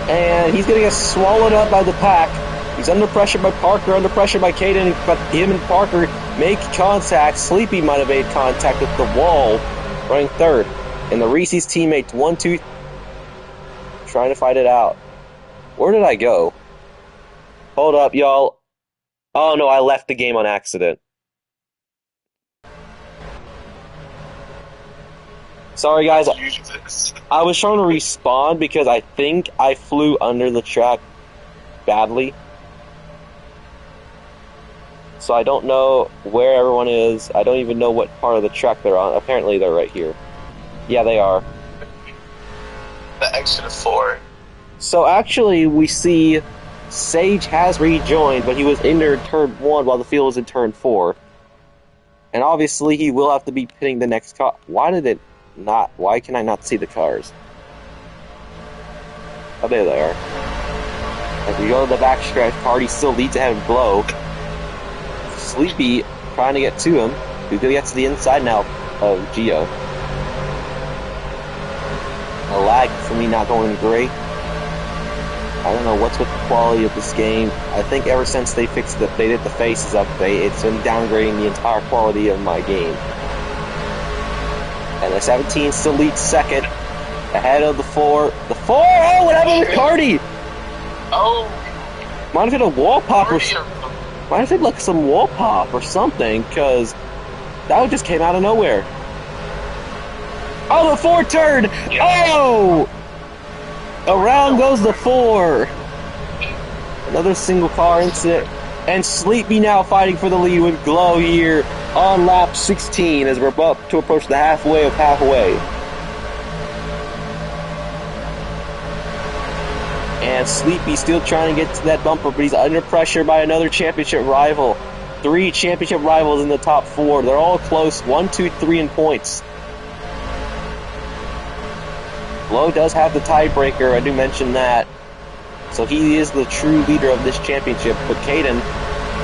Speaker 1: and he's gonna get swallowed up by the pack. He's under pressure by Parker, under pressure by Caden, but him and Parker make contact. Sleepy might have made contact with the wall, running third. And the Reese's teammates 1, 2, trying to fight it out. Where did I go? Hold up, y'all. Oh no, I left the game on accident. Sorry guys, I was trying to respawn because I think I flew under the track badly. So I don't know where everyone is. I don't even know what part of the track they're on. Apparently they're right here. Yeah, they are.
Speaker 2: The exit of 4.
Speaker 1: So actually we see Sage has rejoined, but he was in turn 1 while the field was in turn 4. And obviously he will have to be pitting the next car. Why can I not see the cars? Oh, there they are. As we go to the back stretch, Cardi still leads ahead of Glow. Sleepy trying to get to him. He's going to get to the inside now of Geo. A lag for me not going great. I don't know what's with the quality of this game. I think ever since they did the faces update, it's been downgrading the entire quality of my game. And the 17 still leads second, ahead of the 4. The 4! Oh, what happened with Cardi?
Speaker 2: Oh!
Speaker 1: Might have hit a wall pop or something. Might have hit like some wall pop or something, because that just came out of nowhere. Oh, the 4 turned! Oh! Around goes the 4. Another single car incident. And Sleepy now fighting for the lead with Glow here on lap 16 as we're about to approach the halfway of halfway. And Sleepy still trying to get to that bumper, but he's under pressure by another championship rival. 3 championship rivals in the top 4. They're all close, 1, 2, 3 in points. Glow does have the tiebreaker, I do mention that. So he is the true leader of this championship. But Caden,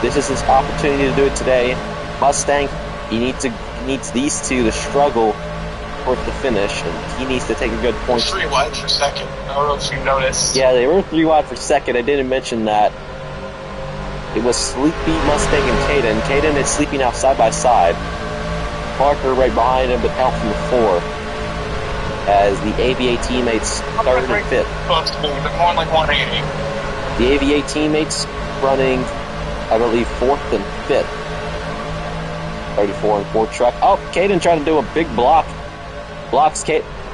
Speaker 1: this is his opportunity to do it today. Mustang, he needs these two to struggle towards the finish, and he needs to take a good point.
Speaker 2: 3 wide for second. I don't know if you noticed.
Speaker 1: Yeah, they were 3 wide for second. I didn't mention that. It was Sleepy, Mustang, and Caden. Caden is sleeping out side by side. Parker right behind him, but out from the 4. As the AVA teammates 3rd and 5th.
Speaker 2: Close to me, but more like 180.
Speaker 1: The AVA teammates running, I believe, 4th and 5th. 34 and 4 truck. Oh, Caden trying to do a big block. Blocks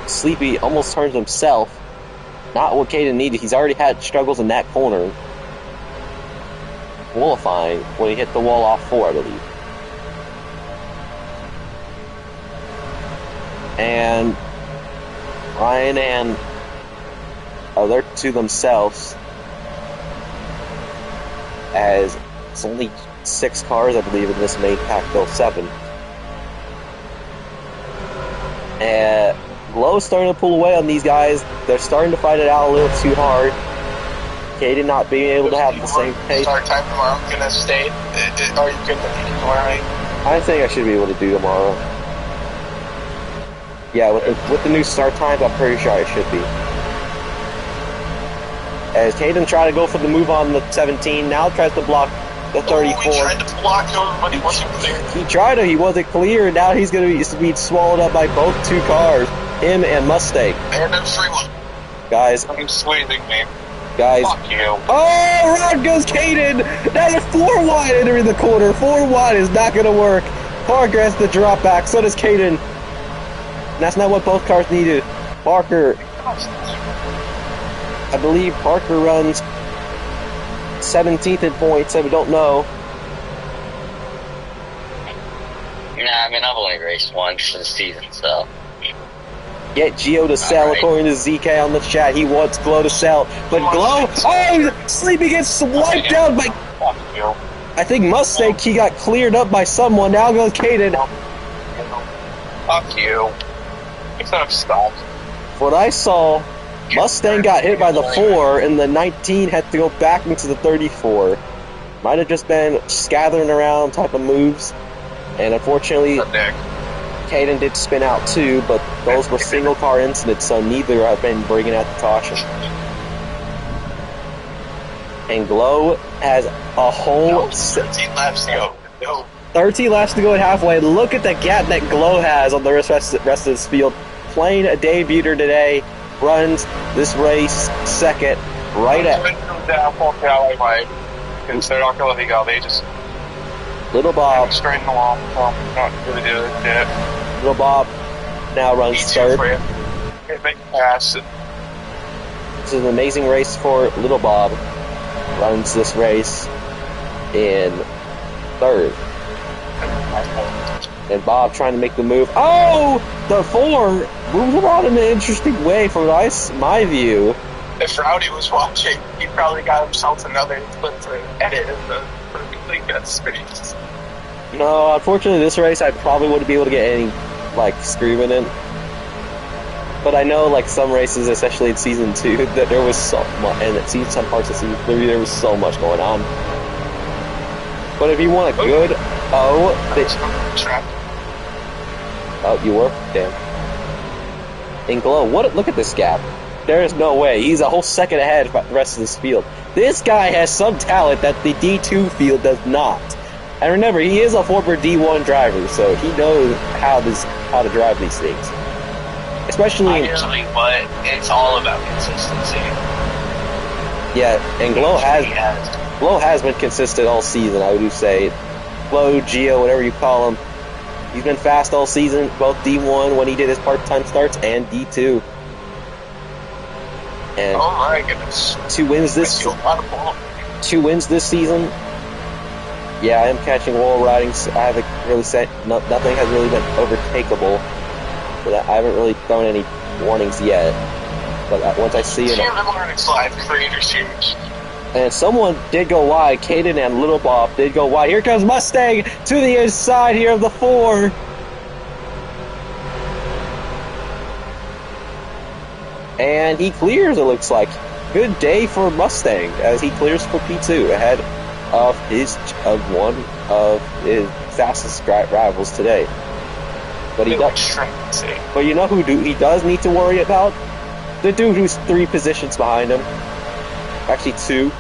Speaker 1: Sleepy, almost turns himself. Not what Caden needed. He's already had struggles in that corner. Qualifying when he hit the wall off 4, I believe. And Ryan and they're to themselves, as it's only 6 cars, I believe, in this main pack, though 7. And Glow's starting to pull away on these guys. They're starting to fight it out a little too hard. Caden not being able to have the same pace.
Speaker 2: Start time tomorrow. Gonna stay? Are you good with it tomorrow?
Speaker 1: I think I should be able to do tomorrow. Yeah, with the new start times, I'm pretty sure I should be. As Caden tried to go for the move on the 17, now tries to block the 34.
Speaker 2: He tried to block him, but he wasn't clear.
Speaker 1: He tried to, he wasn't clear, and now he's going to be swallowed up by both 2 cars, him and Mustang.
Speaker 2: And then 3-1.
Speaker 1: Guys.
Speaker 2: I'm squeezing, man.
Speaker 1: Guys.
Speaker 2: Fuck you.
Speaker 1: Oh, around goes Caden! Now they're 4 wide entering the corner. 4 wide is not going to work. Parker has to drop back, so does Caden. That's not what both cars needed. Parker, I believe Parker runs 17th in points, I don't know.
Speaker 3: Nah, I mean, I've only raced once this season, so.
Speaker 1: Get Gio to sell,
Speaker 3: right.
Speaker 1: according to ZK on the chat. He wants Glow to sell. But Glow, oh, Sleepy gets wiped out by,
Speaker 2: Fuck you.
Speaker 1: I think Mustang, he got cleared up by someone. Now goes Caden.
Speaker 2: Fuck you. Instead of stopped.
Speaker 1: What I saw, Mustang got hit by the 4, and the 19 had to go back into the 34. Might have just been scattering around type of moves. And unfortunately, Caden did spin out too, but those were single car incidents, so neither have been bringing out the caution. And Glow has a whole
Speaker 2: 13 laps to go. No.
Speaker 1: 13 laps to go at halfway. Look at the gap that Glow has on the rest of this field. Playing a debuter today, runs this race second, right at
Speaker 2: Because they're not going to let me go. They just
Speaker 1: Little Bob.
Speaker 2: straighten the wall. Not really do it.
Speaker 1: Little Bob now runs
Speaker 2: Easier
Speaker 1: third.
Speaker 2: for you. Can't make a pass.
Speaker 1: This is an amazing race for Little Bob. Runs this race in 3rd. And Bob trying to make the move. Oh! The 4 moved around in an interesting way from my view.
Speaker 2: If Rowdy was watching, he probably got himself another clip to edit in the complete gut space.
Speaker 1: No, unfortunately this race I probably wouldn't be able to get any, screaming in. But I know, some races, especially in Season 2, that there was so much, and it seems some parts of Season 3, there was so much going on. But if you want a good... Oh, you were? Damn. In Glow, look at this gap. There is no way. He's a whole second ahead of the rest of this field. This guy has some talent that the D2 field does not. And remember, he is a former D1 driver, so he knows how to drive these things. Especially
Speaker 2: but it's all about consistency.
Speaker 1: Yeah, and Glow has been consistent all season, I would say. Glow, Gio, whatever you call him. He's been fast all season, both D1 when he did his part-time starts and D2. And
Speaker 2: oh my goodness.
Speaker 1: 2 wins this season. Yeah, I am catching wall ridings. I haven't really said nothing has really been overtakeable. But I haven't really thrown any warnings yet. But once I see it,
Speaker 2: Learning slide creator's huge.
Speaker 1: And someone did go wide. Caden and Little Bob did go wide. Here comes Mustang to the inside here of the 4. And he clears, it looks like. Good day for Mustang as he clears for P2 ahead of one of his fastest rivals today. But he does. But you know who he does need to worry about? The dude who's 3 positions behind him. Actually 2.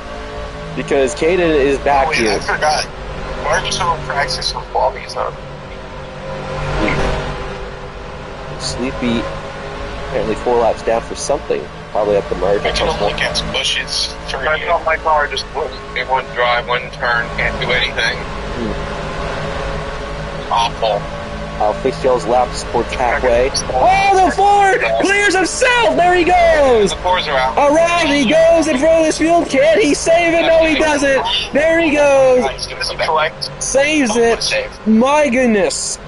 Speaker 1: Because Caden is back here.
Speaker 2: I forgot. Why are you so practice with Bobby's up?
Speaker 1: Sleepy, apparently 4 laps down for something. Probably at the merge.
Speaker 2: I can only against bushes. I felt my car just it wouldn't drive, wouldn't turn, can't do anything. Awful.
Speaker 1: Fitzgerald's lap sports halfway. Oh, the 4 clears himself! There he goes!
Speaker 2: The 4s are out.
Speaker 1: Around he goes in front of this field. Can he save it? No, he doesn't. There he goes. Saves it. My goodness.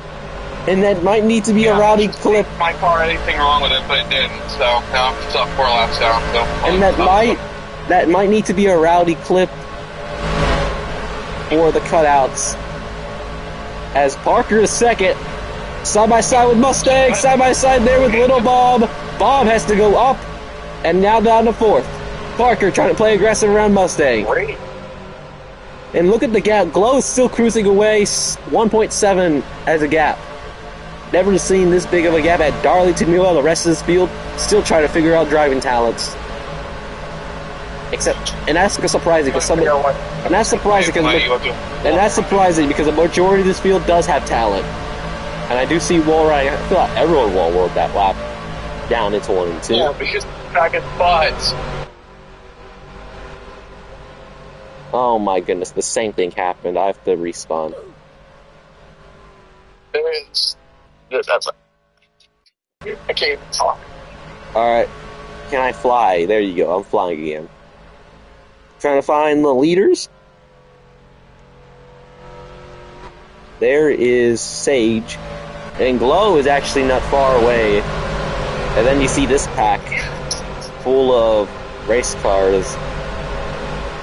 Speaker 1: And that might need to be a rowdy clip.
Speaker 2: My car had anything wrong with it, but it didn't. So now it's up 4 laps down. So
Speaker 1: and that might need to be a rowdy clip for the cutouts. As Parker is second, side by side with Mustang, side by side there with Little Bob. Bob has to go up, and now down to 4th. Parker trying to play aggressive around Mustang.
Speaker 2: Great.
Speaker 1: And look at the gap. Glow is still cruising away, 1.7 as a gap. Never seen this big of a gap at Darlington. Meanwhile, the rest of this field still trying to figure out driving talents. And that's surprising because that's surprising because the majority of this field does have talent. And I do see wall riding. I feel like everyone wall rode that lap down into 1 and 2.
Speaker 2: Yeah, because back at spots.
Speaker 1: Oh my goodness, the same thing happened. I have to respawn.
Speaker 2: There is. That's I can't even talk.
Speaker 1: Alright. Can I fly? There you go. I'm flying again. Trying to find the leaders. There is Sage. And Glow is actually not far away. And then you see this pack full of race cars.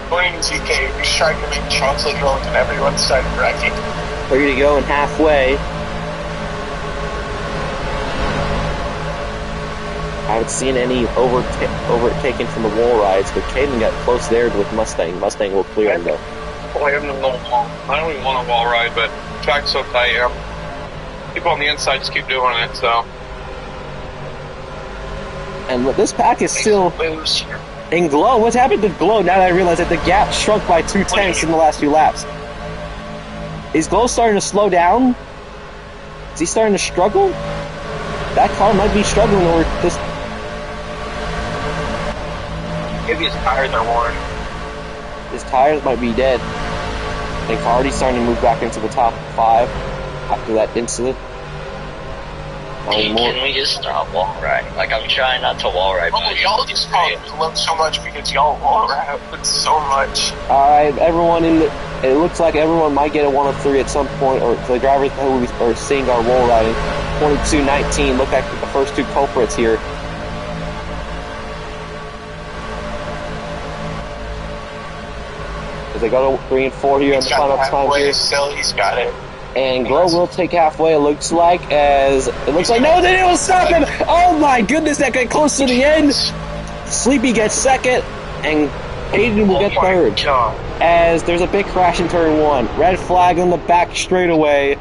Speaker 2: Blaine ZK, he's trying to make chocolate milk and everyone started wrecking.
Speaker 1: Ready to go and halfway. I haven't seen any overtaken from the wall rides, but Caden got close there with Mustang. Mustang will clear him though.
Speaker 2: I don't even want a wall ride, but the track's so tight. People on the inside just keep doing it, so.
Speaker 1: And this pack is still in Glow. What's happened to Glow now that I realize that the gap shrunk by 0.2 in the last few laps? Is Glow starting to slow down? Is he starting to struggle? That car might be struggling or just.
Speaker 2: Maybe his tires are worn.
Speaker 1: His tires might be dead. And Cardi's starting to move back into the top 5 after that incident.
Speaker 3: Can we just stop wall riding? Like, I'm trying not to wall ride.
Speaker 2: Oh, y'all just love so much because y'all wall ride so much.
Speaker 1: Alright, everyone it looks like everyone might get a 1 of 3 at some point, or the drivers who are seeing our wall riding. 22-19, look at the first 2 culprits here. As they go to 3 and 4 here in the final time here.
Speaker 2: Still, he's got it.
Speaker 1: And Glow will take halfway, it looks like, no, they didn't stop him! Oh my goodness, that got close to the end! Sleepy gets second, and Aiden will get third.
Speaker 2: God.
Speaker 1: As there's a big crash in turn 1. Red flag on the back straightaway.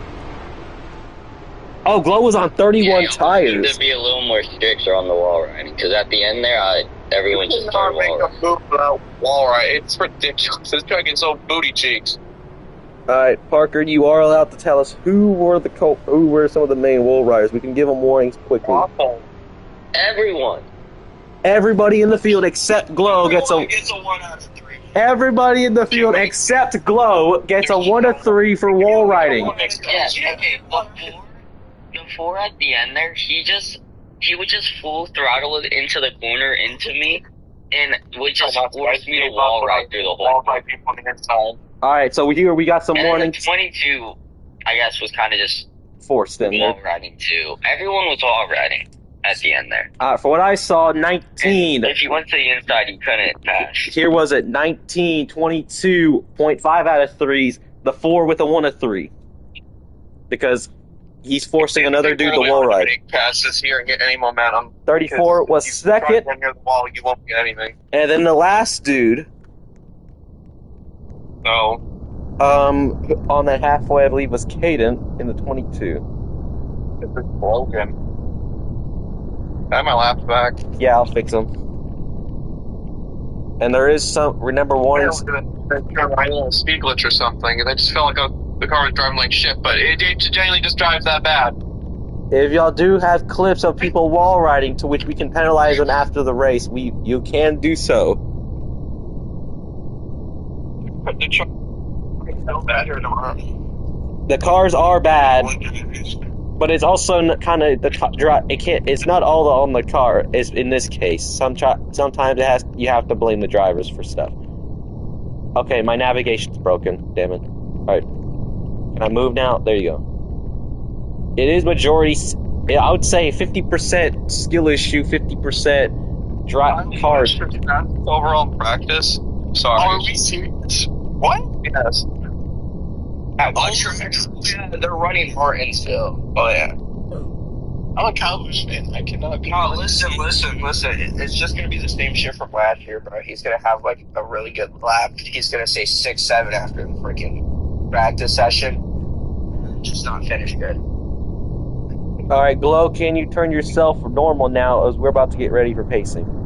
Speaker 1: Oh, Glow was on 31 tires.
Speaker 3: We need to be a little more stricter on the wall riding, because at the end there, everyone just started
Speaker 2: wall riding. It's ridiculous. This track is so booty cheeks.
Speaker 1: Alright, Parker, you are allowed to tell us who were some of the main wall riders. We can give them warnings quickly.
Speaker 2: Awful.
Speaker 3: Everyone.
Speaker 1: Everybody in the field except Glow gets a
Speaker 2: 1 out of 3.
Speaker 1: Everybody in the field except Glow gets a 1 of 3 for wall riding.
Speaker 3: Before at the end there, he would just full throttle it into the corner into me, and would just force me to wall ride through the whole thing.
Speaker 1: Alright, so we got some warnings.
Speaker 3: And 22, I guess, was kind of just
Speaker 1: forced in
Speaker 3: wall riding too. Everyone was wall riding. at the end there.
Speaker 1: For what I saw, 19.
Speaker 3: And if you went to the inside, you couldn't pass.
Speaker 1: Here was it 19, 22.5 out of threes. The 4 with a 1 of 3. Because he's forcing another dude to wall ride.
Speaker 2: Pass this here and get any momentum.
Speaker 1: 34 was second.
Speaker 2: Near the wall, you won't get anything.
Speaker 1: And then the last dude,
Speaker 2: No.
Speaker 1: on that halfway, I believe, was Caden in the 22.
Speaker 2: This is broken. I have my laps back.
Speaker 1: Yeah, I'll fix them. And there is some. Remember one.
Speaker 2: I know a speed glitch or something, and I just felt like the car was driving like shit. But it genuinely just drives that bad.
Speaker 1: If y'all do have clips of people wall riding to which we can penalize them after the race, you can do so.
Speaker 2: But the truck is so bad here tomorrow.
Speaker 1: The cars are bad, but it's also kind of it's not all on the car. It's in this case. Sometimes you have to blame the drivers for stuff. Okay, my navigation's broken. Damn it. All right, can I move now? There you go. It is majority. I would say 50% skill issue, 50% cars.
Speaker 2: Overall practice. Sorry.
Speaker 3: Are we serious? What?
Speaker 2: Yes.
Speaker 3: At one track? Yeah, they're running Martinsville. Oh, yeah. I'm a Cowboys fan. I cannot be.
Speaker 2: No, listen. It's just going to be the same shit from last year, bro. He's going to have, like, a really good lap. He's going to say 6-7 after the freaking practice session. Just not finish good.
Speaker 1: All right, Glow, can you turn yourself normal now as we're about to get ready for pacing?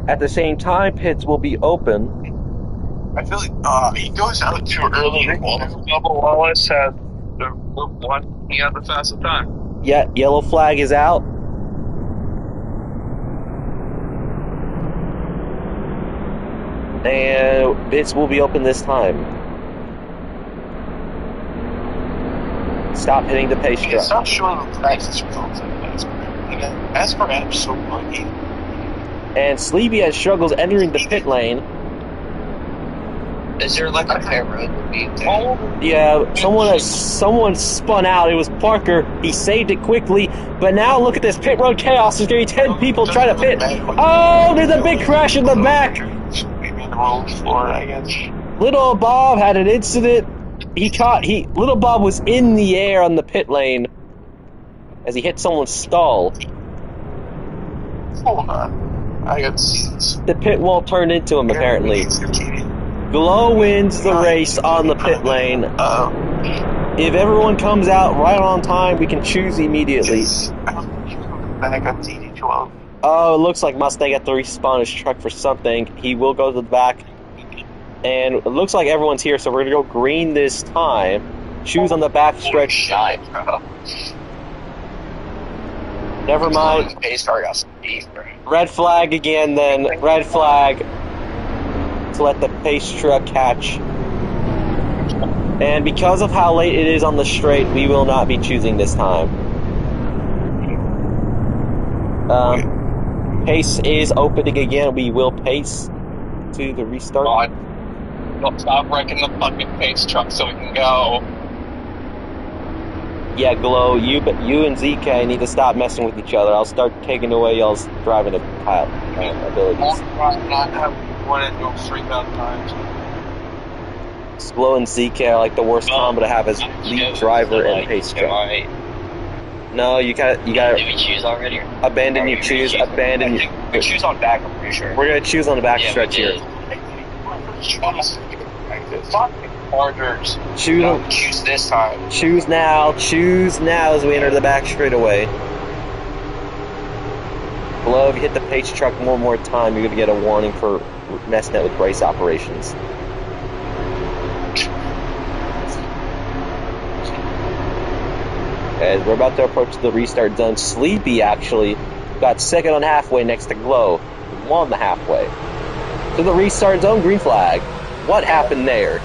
Speaker 1: At the same time, pits will be open.
Speaker 2: I feel like he goes out too early. Double Wallace has the Group 1. He had the fastest time.
Speaker 1: Yeah, yellow flag is out. And pits will be open this time. Stop hitting the pace truck.
Speaker 2: Stop showing the practice results of Asper Adam's so lucky.
Speaker 1: And Sleepy has struggles entering the pit lane.
Speaker 3: Is there like a camera?
Speaker 1: Yeah, someone spun out. It was Parker. He saved it quickly. But now look at this pit road chaos. There's going to be 10 people trying to pit. Oh, there's a big crash in the back.
Speaker 2: Maybe in the wrong floor, I guess.
Speaker 1: Little Bob had an incident. Little Bob was in the air on the pit lane as he hit someone's stall.
Speaker 2: Hold on. I got seats.
Speaker 1: The pit wall turned into him, apparently. Glow wins the race on the pit lane. If everyone comes out right on time, we can choose immediately.
Speaker 2: Back on TD12.
Speaker 1: Oh, it looks like Mustang had to respawn his truck for something. He will go to the back. And it looks like everyone's here, so we're going to go green this time. Choose on the back stretch.
Speaker 3: Shine, bro.
Speaker 1: Never mind.
Speaker 3: Pace car got speed, bro.
Speaker 1: Red flag again, then. Red flag. To let the pace truck catch. And because of how late it is on the straight, we will not be choosing this time. Pace is opening again. We will pace to the restart.
Speaker 2: Don't stop wrecking the fucking pace truck so we can go.
Speaker 1: Yeah, Glow, you and ZK need to stop messing with each other. I'll start taking away y'all's driving abilities.
Speaker 2: Not have one and go 3,000 times.
Speaker 1: Glow and ZK are like the worst combo to have as lead driver and pace truck. No, you gotta.
Speaker 3: Did we choose already?
Speaker 1: Abandon your choose. Abandon.
Speaker 3: We choose on back. I'm pretty sure.
Speaker 1: We're gonna choose on the back stretch here.
Speaker 2: Orders.
Speaker 1: Choose
Speaker 2: this time.
Speaker 1: Choose now. Choose now as we enter the back straightaway. Glow, if you hit the pace truck one more time, you're gonna get a warning for messing up with brace operations. As we're about to approach the restart zone, Sleepy actually got second on halfway next to Glow. Won the halfway. To the restart zone, green flag. What happened there?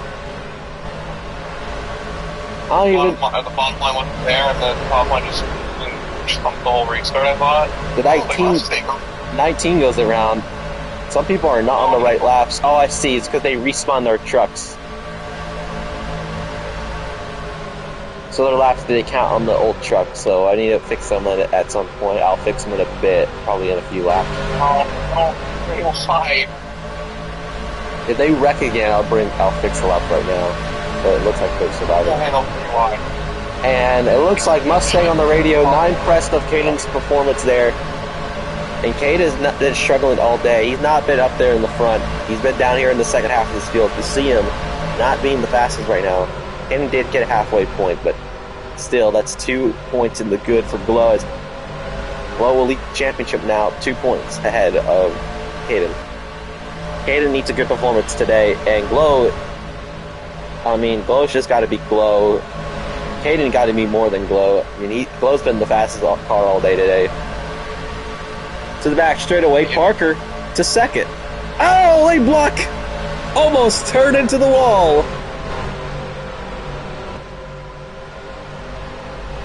Speaker 2: The bottom line wasn't there, and the top line just trumped the whole restart, I thought.
Speaker 1: The 19 goes around. Some people are not on the right laps. Oh, I see. It's because they respawn their trucks. So their laps didn't count on the old truck, so I need to fix them at some point. I'll fix them in a bit, probably in a few laps.
Speaker 2: They will fight.
Speaker 1: If they wreck again, I'll fix the lap right now. But it looks like they're surviving. And it looks like Mustang on the radio, not impressed of Caden's performance there. And Caden's been struggling all day. He's not been up there in the front. He's been down here in the second half of this field. You see him not being the fastest right now. Caden did get a halfway point, but still, that's 2 points in the good for Glow. As Glow will lead the championship now, 2 points ahead of Caden. Caden needs a good performance today, and Glow's just got to be Glow. Caden got to be more than Glow. I mean, Glow's been the fastest car all day today. To the back straightaway, Parker to second. Oh, late block! Almost turned into the wall.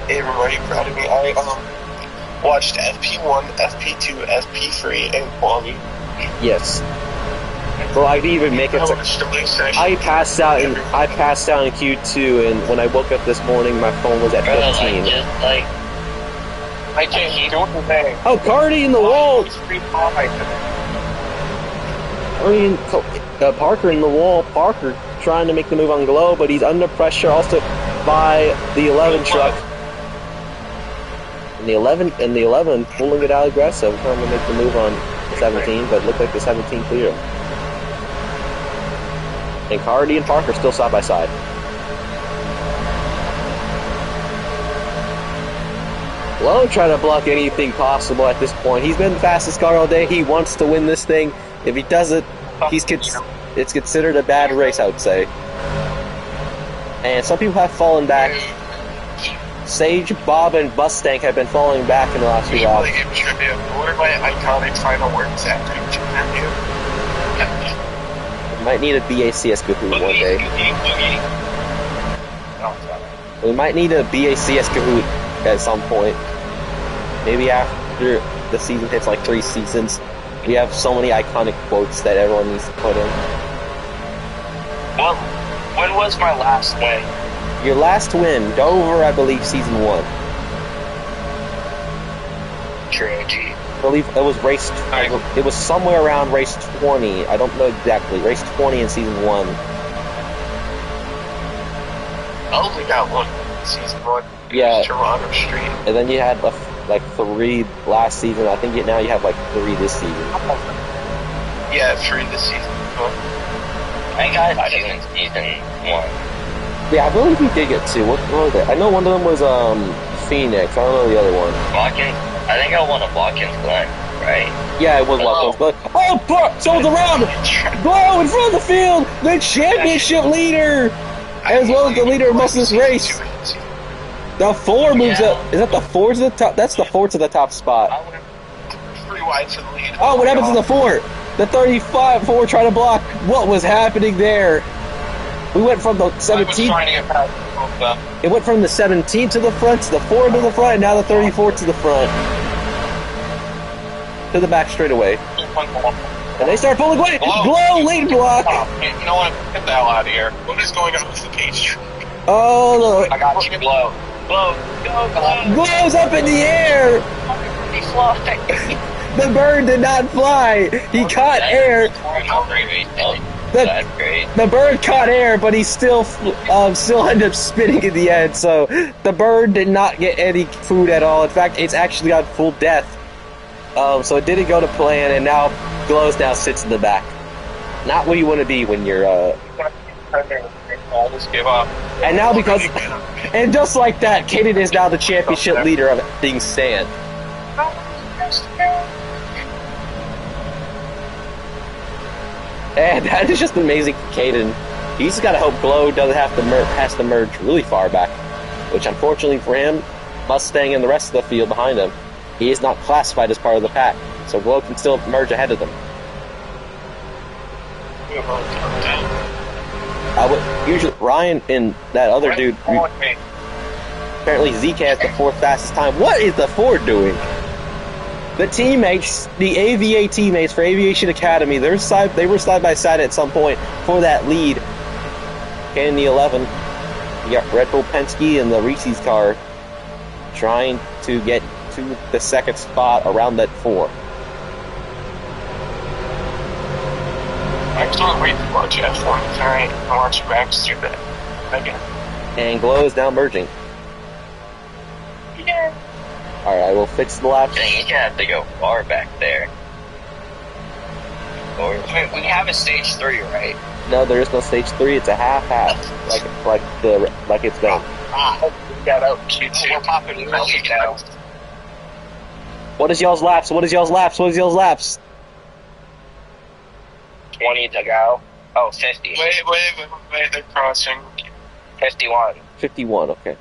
Speaker 2: Hey everybody, proud of me. I watched FP1, FP2, FP3, and quality.
Speaker 1: Yes. Well, I didn't even make it to. I passed out in Q2, and when I woke up this morning, my phone was at 15.
Speaker 2: I can't do anything.
Speaker 1: Oh, Cardi in the wall. Parker in the wall. Parker trying to make the move on Glow, but he's under pressure also by the 11 truck. And the 11 pulling it out aggressive, trying to make the move on 17, but it looked like the 17 cleared him. And Cardi and Parker still side by side. Glow trying to block anything possible at this point. He's been the fastest car all day. He wants to win this thing. If he doesn't, it's considered a bad race, I would say. And some people have fallen back. Sage, Bob, and Mustang have been falling back in the last few laps.
Speaker 2: What are my iconic final words after each interview?
Speaker 1: Might need a BACS Kahoot one day. We might need a BACS Kahoot at some point. Maybe after the season hits like 3 seasons. We have so many iconic quotes that everyone needs to put in.
Speaker 2: Well, when was my last win?
Speaker 1: Your last win, Dover, I believe, season 1.
Speaker 2: Trilogy.
Speaker 1: I believe it was it was somewhere around race 20. I don't know exactly. Race 20 in season 1.
Speaker 2: I only got one season 1.
Speaker 1: Yeah.
Speaker 2: Toronto Street.
Speaker 1: And then you had like 3 last season. I think now you have like 3 this season.
Speaker 2: Yeah, 3 this season.
Speaker 3: I got 2 in season 1.
Speaker 1: Yeah, I believe we did get 2. What were they? I know one of them was Phoenix. I don't know the other one.
Speaker 3: Watkins. I think I won a Watkins Glen, right?
Speaker 1: Yeah, it was Watkins Glen. Oh, so it's around! Glow in front of the field! The championship leader! As well as the leader of most of this race. The 4 moves up. Is that the 4 to the top? That's the 4 to the top spot.
Speaker 2: 3 wide to the lead.
Speaker 1: Oh, what happened to the 4? The 35 4 trying to block. What was happening there? We went from the 17. It went from the 17 to the front, to the 4 to the front, and now the 34 to the front. To the back straightaway. And they start pulling away. Glow lead block.
Speaker 2: You know what? Get the hell out of here. What is going on with the page?
Speaker 1: Oh, look.
Speaker 3: I got you, Glow. Glow, go, Glow.
Speaker 1: Glow's up in the air.
Speaker 3: He fly.
Speaker 1: The bird did not fly. He caught air.
Speaker 3: That's great.
Speaker 1: The bird caught air, but he still ended up spinning in the end. So the bird did not get any food at all. In fact, it's actually got full death. So it didn't go to plan, and now Glows now sits in the back. Not where you want to be when you're.
Speaker 2: Just give up.
Speaker 1: And now and just like that, Caden is now the championship leader of things stand. And that is just amazing for Caden. He's got to hope Glow doesn't have to has to merge really far back, which unfortunately for him, Mustang and the rest of the field behind him, he is not classified as part of the pack, so Glow can still merge ahead of them. Usually Ryan and that other dude. Apparently ZK has the 4th fastest time. What is the Ford doing? The teammates, the AVA teammates for Aviation Academy, they were side by side at some point for that lead. And the 11. You got Red Bull Penske and the Reese's car trying to get to the second spot around that 4.
Speaker 2: I can't wait to watch F1. Alright, I'll watch Max do that again.
Speaker 1: And Glow is now merging.
Speaker 2: Yeah.
Speaker 1: Alright, I will fix the laps.
Speaker 3: Dang, you're gonna have to go far back there. Or,
Speaker 2: Wait, we have a stage 3, right?
Speaker 1: No, there is no stage 3. It's a half-half, like it's been.
Speaker 2: We got out Q2. We're popping really now.
Speaker 1: What is y'all's laps? What is y'all's laps? What is y'all's laps?
Speaker 2: 20 to go. Oh, 50. Wait, they're crossing. 51.
Speaker 1: 51, okay.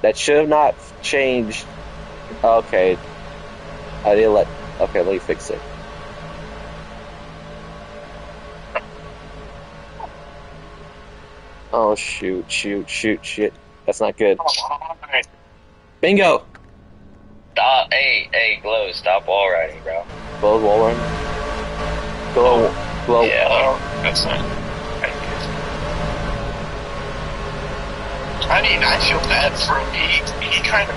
Speaker 1: That should have not changed. Okay. I didn't let... Okay, let me fix it. Oh, shoot. That's not good. Bingo!
Speaker 3: stop. Hey, Glow, stop wall riding, bro.
Speaker 1: Glow's wall run. Glow.
Speaker 3: Yeah.
Speaker 2: Oh, that's not. I mean, I feel bad for him. He kind of.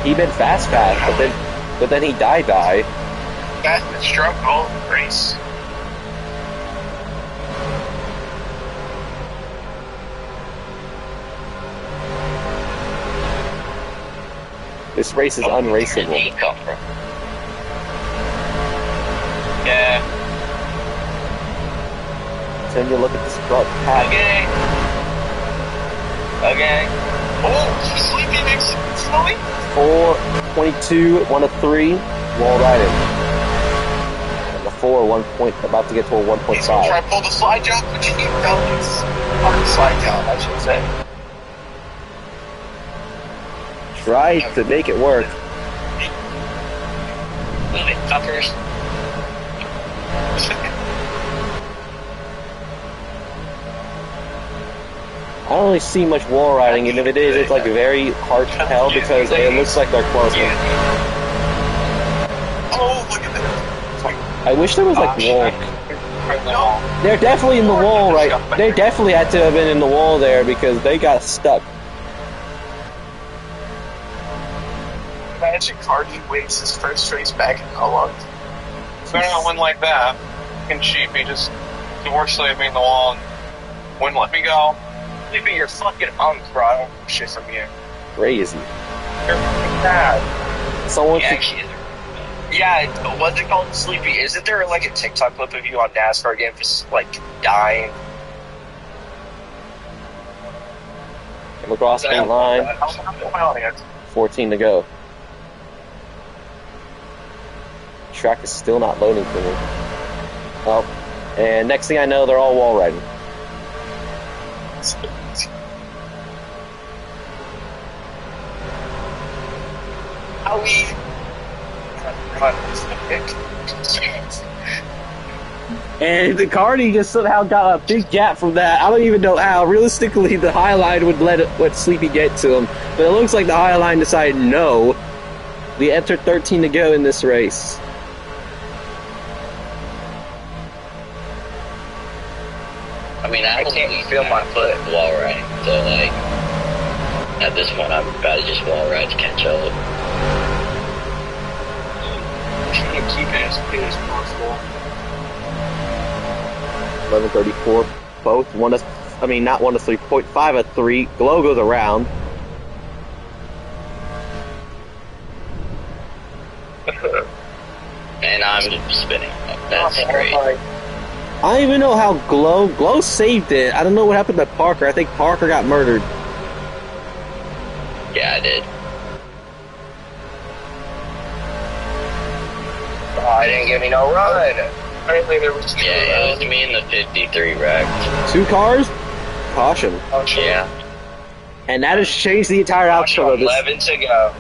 Speaker 1: He been fast, but then he die.
Speaker 2: That struggle race.
Speaker 1: This race is unraceable.
Speaker 3: Where did he come from?
Speaker 2: Yeah.
Speaker 1: So when you look at this front pack.
Speaker 3: Okay.
Speaker 2: Oh, Sleepy makes slowly.
Speaker 1: 4:22, 1 of 3, wall riding. And the 4, 1 point, about to get to a 1.5.
Speaker 2: He's gonna try to pull the slide job, which he does. Hard slide job, I should say.
Speaker 1: Try to make it work.
Speaker 3: Move it, fuckers.
Speaker 1: I don't really see much wall riding, and if it is, it's like very hard to tell because it looks like they're close.
Speaker 2: Oh, look at that.
Speaker 1: I wish there was like wall. They're definitely in the wall, right? They definitely had to have been in the wall there because they got stuck.
Speaker 2: Imagine Cardi wins his first race back in how long?
Speaker 4: Better not win like that. Fucking cheap. He just divorced me in the wall and wouldn't let me go.
Speaker 2: Sleepy, you're fucking unk, bro. I don't want shit from you.
Speaker 1: Crazy.
Speaker 2: You're fucking bad.
Speaker 1: Someone should.
Speaker 2: Yeah, what's it called, Sleepy? Isn't there like a TikTok clip of you on NASCAR again just like dying?
Speaker 1: Come across the line. 14 to go. Track is still not loading for me. Oh, and next thing I know, they're all wall riding. And the Cardi just somehow got a big gap from that. I don't even know how. Realistically, the High Line would let Sleepy get to him, but it looks like the High Line decided no. We entered 13 to go in this race.
Speaker 3: I mean, I can't feel my foot wall riding, so like, at this point, I'm about to just wall ride to catch up.
Speaker 2: Keep it as clean as possible.
Speaker 1: 11:34, both not 1 of 3, 0.5 of 3. Glow goes around.
Speaker 3: And I'm spinning. That's great.
Speaker 1: I don't even know how Glow saved it. I don't know what happened to Parker. I think Parker got murdered.
Speaker 3: Yeah, I did.
Speaker 2: Oh, I didn't give me no run. Apparently there was two.
Speaker 3: Yeah, it was me in the 53 wrecked.
Speaker 1: 2 cars? Caution.
Speaker 3: Yeah.
Speaker 1: And that has changed the entire outcome of this.
Speaker 2: 11 to go.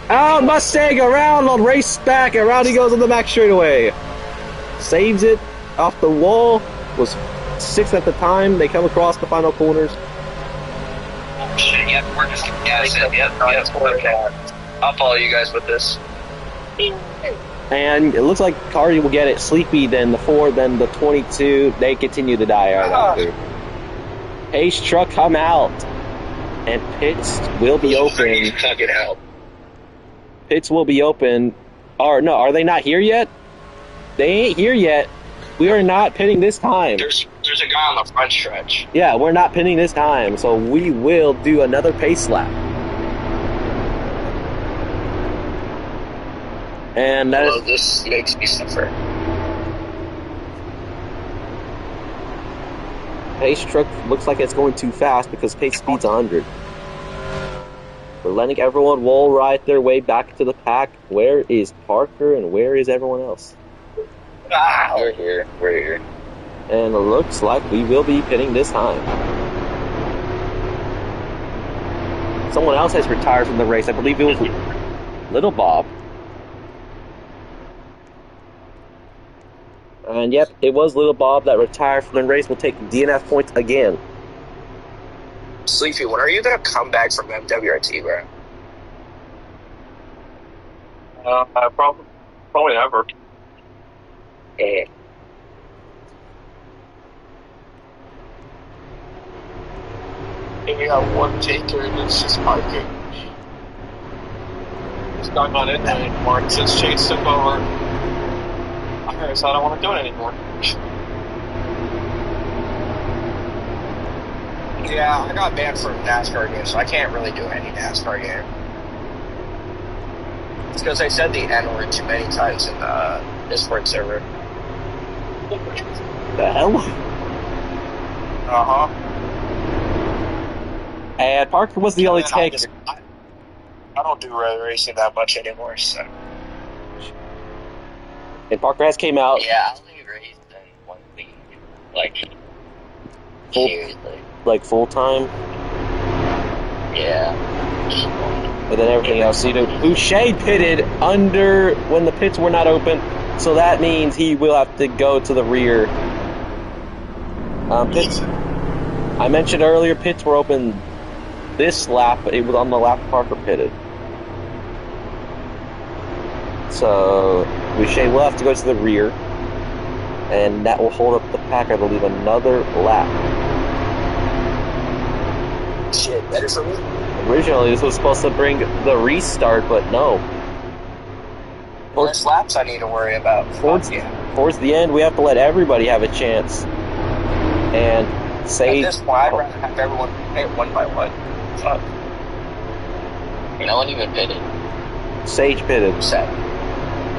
Speaker 1: Out Mustang around on race back. Around he goes on the back straightaway. Saves it off the wall. Was 6 at the time. They come across the final corners.
Speaker 2: Oh, shit, yep, we're just gassing. Yep, okay. I'll follow you guys with this.
Speaker 1: And it looks like Cardi will get it. Sleepy, then the 4, then the 22. They continue to die right after. Pace truck come out, and pits will be open.
Speaker 2: Tuck it out.
Speaker 1: Pits will be open. Or no, are they not here yet? They ain't here yet. We are not pitting this time.
Speaker 2: There's a guy on the front stretch.
Speaker 1: Yeah, we're not pitting this time, so we will do another pace lap. And that
Speaker 2: Well,
Speaker 1: is,
Speaker 2: this makes me suffer.
Speaker 1: pace truck looks like it's going too fast because pace speed's 100. We're letting everyone wall ride their way back to the pack. Where is Parker and where is everyone else?
Speaker 2: Wow.
Speaker 3: We're here. We're here.
Speaker 1: And it looks like we will be pitting this time. Someone else has retired from the race. I believe it was Little Bob. And yep, it was Little Bob that retired from the race. We'll take DNF points again.
Speaker 2: Sleepy, when are you gonna come back from MWRT, bro?
Speaker 4: Probably never.
Speaker 2: Eh.
Speaker 4: And we have one taker and it's just parking. It's not in there anymore since Chase took over. So I don't want to do it anymore.
Speaker 2: Yeah, I got banned from NASCAR games, so I can't really do any NASCAR game. It's because I said the N-word too many times in the Discord server.
Speaker 1: The hell?
Speaker 2: Uh-huh.
Speaker 1: And Parker was the only take.
Speaker 2: I don't do road racing that much anymore, so.
Speaker 1: And Parker has came out.
Speaker 3: Yeah, I only raced in one league. Like,
Speaker 1: Full-
Speaker 3: seriously.
Speaker 1: like full time,
Speaker 3: Yeah.
Speaker 1: and then everything else. You know, Boucher pitted under when the pits were not open, so that means he will have to go to the rear. Pits. I mentioned earlier, pits were open this lap, but it was on the lap Parker pitted. So Boucher will have to go to the rear, and that will hold up the pack, I believe, another lap.
Speaker 2: Shit, better for me.
Speaker 1: Originally, this was supposed to bring the restart, but no.
Speaker 2: Less laps I need to worry about.
Speaker 1: Towards, towards the end, we have to let everybody have a chance. And
Speaker 2: At
Speaker 1: Sage,
Speaker 2: this point, I'd rather have everyone pay one by one. Fuck.
Speaker 3: No one even pitted.
Speaker 1: Sage pitted.
Speaker 2: Set.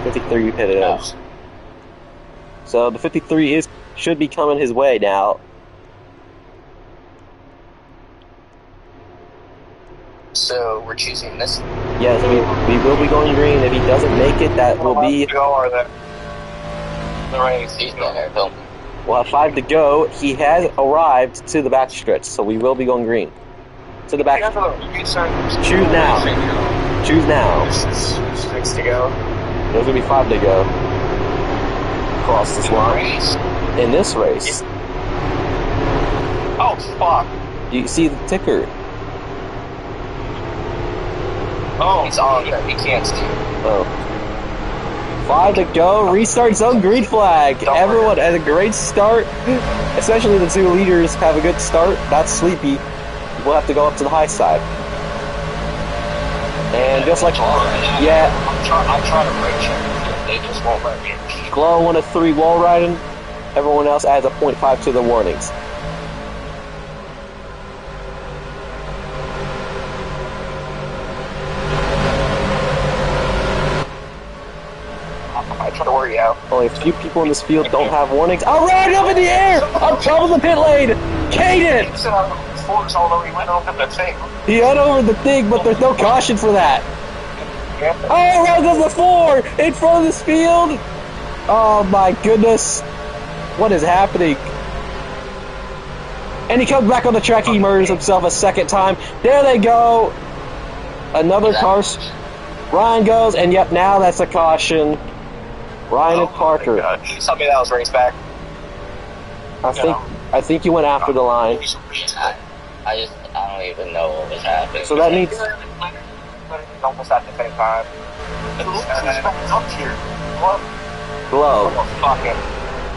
Speaker 1: 53 pitted.
Speaker 2: No.
Speaker 1: So the 53 should be coming his way now.
Speaker 2: So we're choosing this.
Speaker 1: Yes, we will be going green. If he doesn't make it, that will be.
Speaker 4: Go or the race.
Speaker 3: He's been there filming.
Speaker 1: We'll have 5 to go. He has arrived to the back stretch, so we will be going green. To the back. Choose now. Choose now.
Speaker 2: 6 to go.
Speaker 1: There's going to be 5 to go. Across this line. In this race.
Speaker 2: Oh, fuck.
Speaker 1: You see the ticker.
Speaker 2: Oh, he's on that. He can't see.
Speaker 1: Oh. 5 to go. Restart zone. Green flag. Everyone has a great start. Especially the 2 leaders have a good start. That's Sleepy. We'll have to go up to the high side. And just like, yeah.
Speaker 2: I'm trying to brake check. They just won't let me.
Speaker 1: Glow 1 of 3 wall riding. Everyone else adds a 0.5 to the warnings.
Speaker 2: I try to work you out.
Speaker 1: Only a few people in this field don't have warnings. Oh, right up in the air! On top of the pit lane! Caden!
Speaker 2: He said on the forks, although he went over the thing.
Speaker 1: He went over the thing, but there's no caution for that.
Speaker 2: Yeah.
Speaker 1: Oh, right goes the 4 in front of this field. Oh my goodness. What is happening? And he comes back on the track. He murders himself a second time. There they go. Another car. Ryan goes, and yep, now that's a caution. Ryan and Parker.
Speaker 2: Tell me that was race back.
Speaker 1: I think you went after the line.
Speaker 3: I don't even know what was happening.
Speaker 1: So that means
Speaker 2: Almost at the same time. Up here. What?
Speaker 1: Glow.
Speaker 2: Oh, fucking.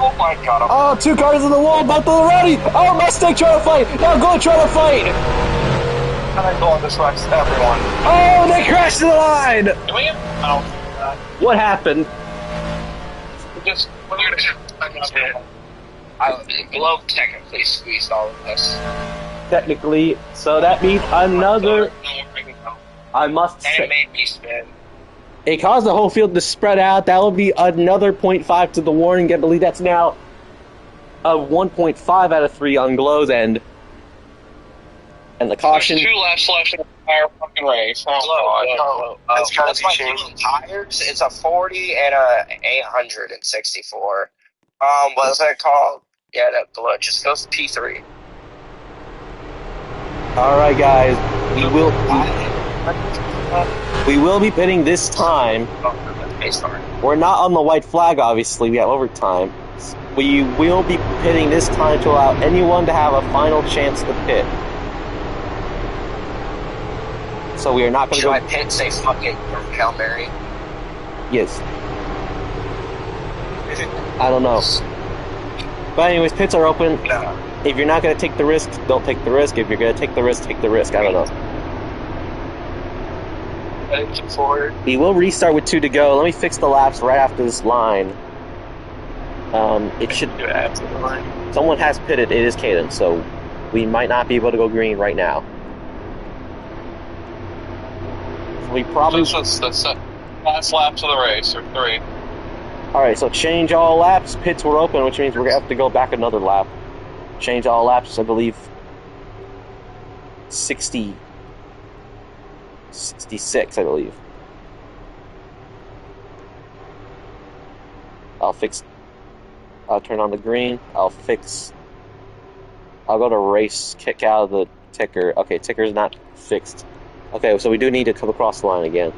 Speaker 2: Oh my god.
Speaker 1: Oh, 2 cars in the wall, both of them ready. Oh, Mustang trying to fight. Now go try to fight.
Speaker 4: I go on this wrecks everyone.
Speaker 1: Oh, they crashed the line.
Speaker 4: Do we have? I don't.
Speaker 1: What happened?
Speaker 4: Just we're gonna.
Speaker 2: Globe technically squeezed all of us.
Speaker 1: Technically, so that means another. I must
Speaker 2: And it
Speaker 1: say,
Speaker 2: made me spin.
Speaker 1: it caused the whole field to spread out. That will be another 0.5 to the warning. I believe that's now a 1.5 out of 3 on Glow's end. And the caution.
Speaker 4: There's 2 laps left in the entire fucking race. Oh, God.
Speaker 2: It's gotta be changed. Tires, it's a 40 and a 864. What is that called? Yeah, that Glow just goes to P3.
Speaker 1: All right, guys, we will be pitting this time. We're not on the white flag, obviously. We have overtime. We will be pitting this time to allow anyone to have a final chance to pit. So we are not going to
Speaker 2: Should
Speaker 1: go.
Speaker 2: I pit say fuck it from Hail Mary?
Speaker 1: Yes. I don't know. But anyways, pits are open.
Speaker 2: No.
Speaker 1: If you're not going to take the risk, don't take the risk. If you're going to take the risk, take the risk. I don't know.
Speaker 4: Forward.
Speaker 1: We will restart with 2 to go. Let me fix the laps right after this line. It should. Someone has pitted. It is Caden, so we might not be able to go green right now. We probably.
Speaker 4: That's last laps of the race, or 3.
Speaker 1: All right, so change all laps. Pits were open, which means we're gonna have to go back another lap. Change all laps. I believe 66. I believe. I'll turn on the green. I'll go to race, kick out of the ticker. Okay, ticker's not fixed. Okay, so we do need to come across the line again.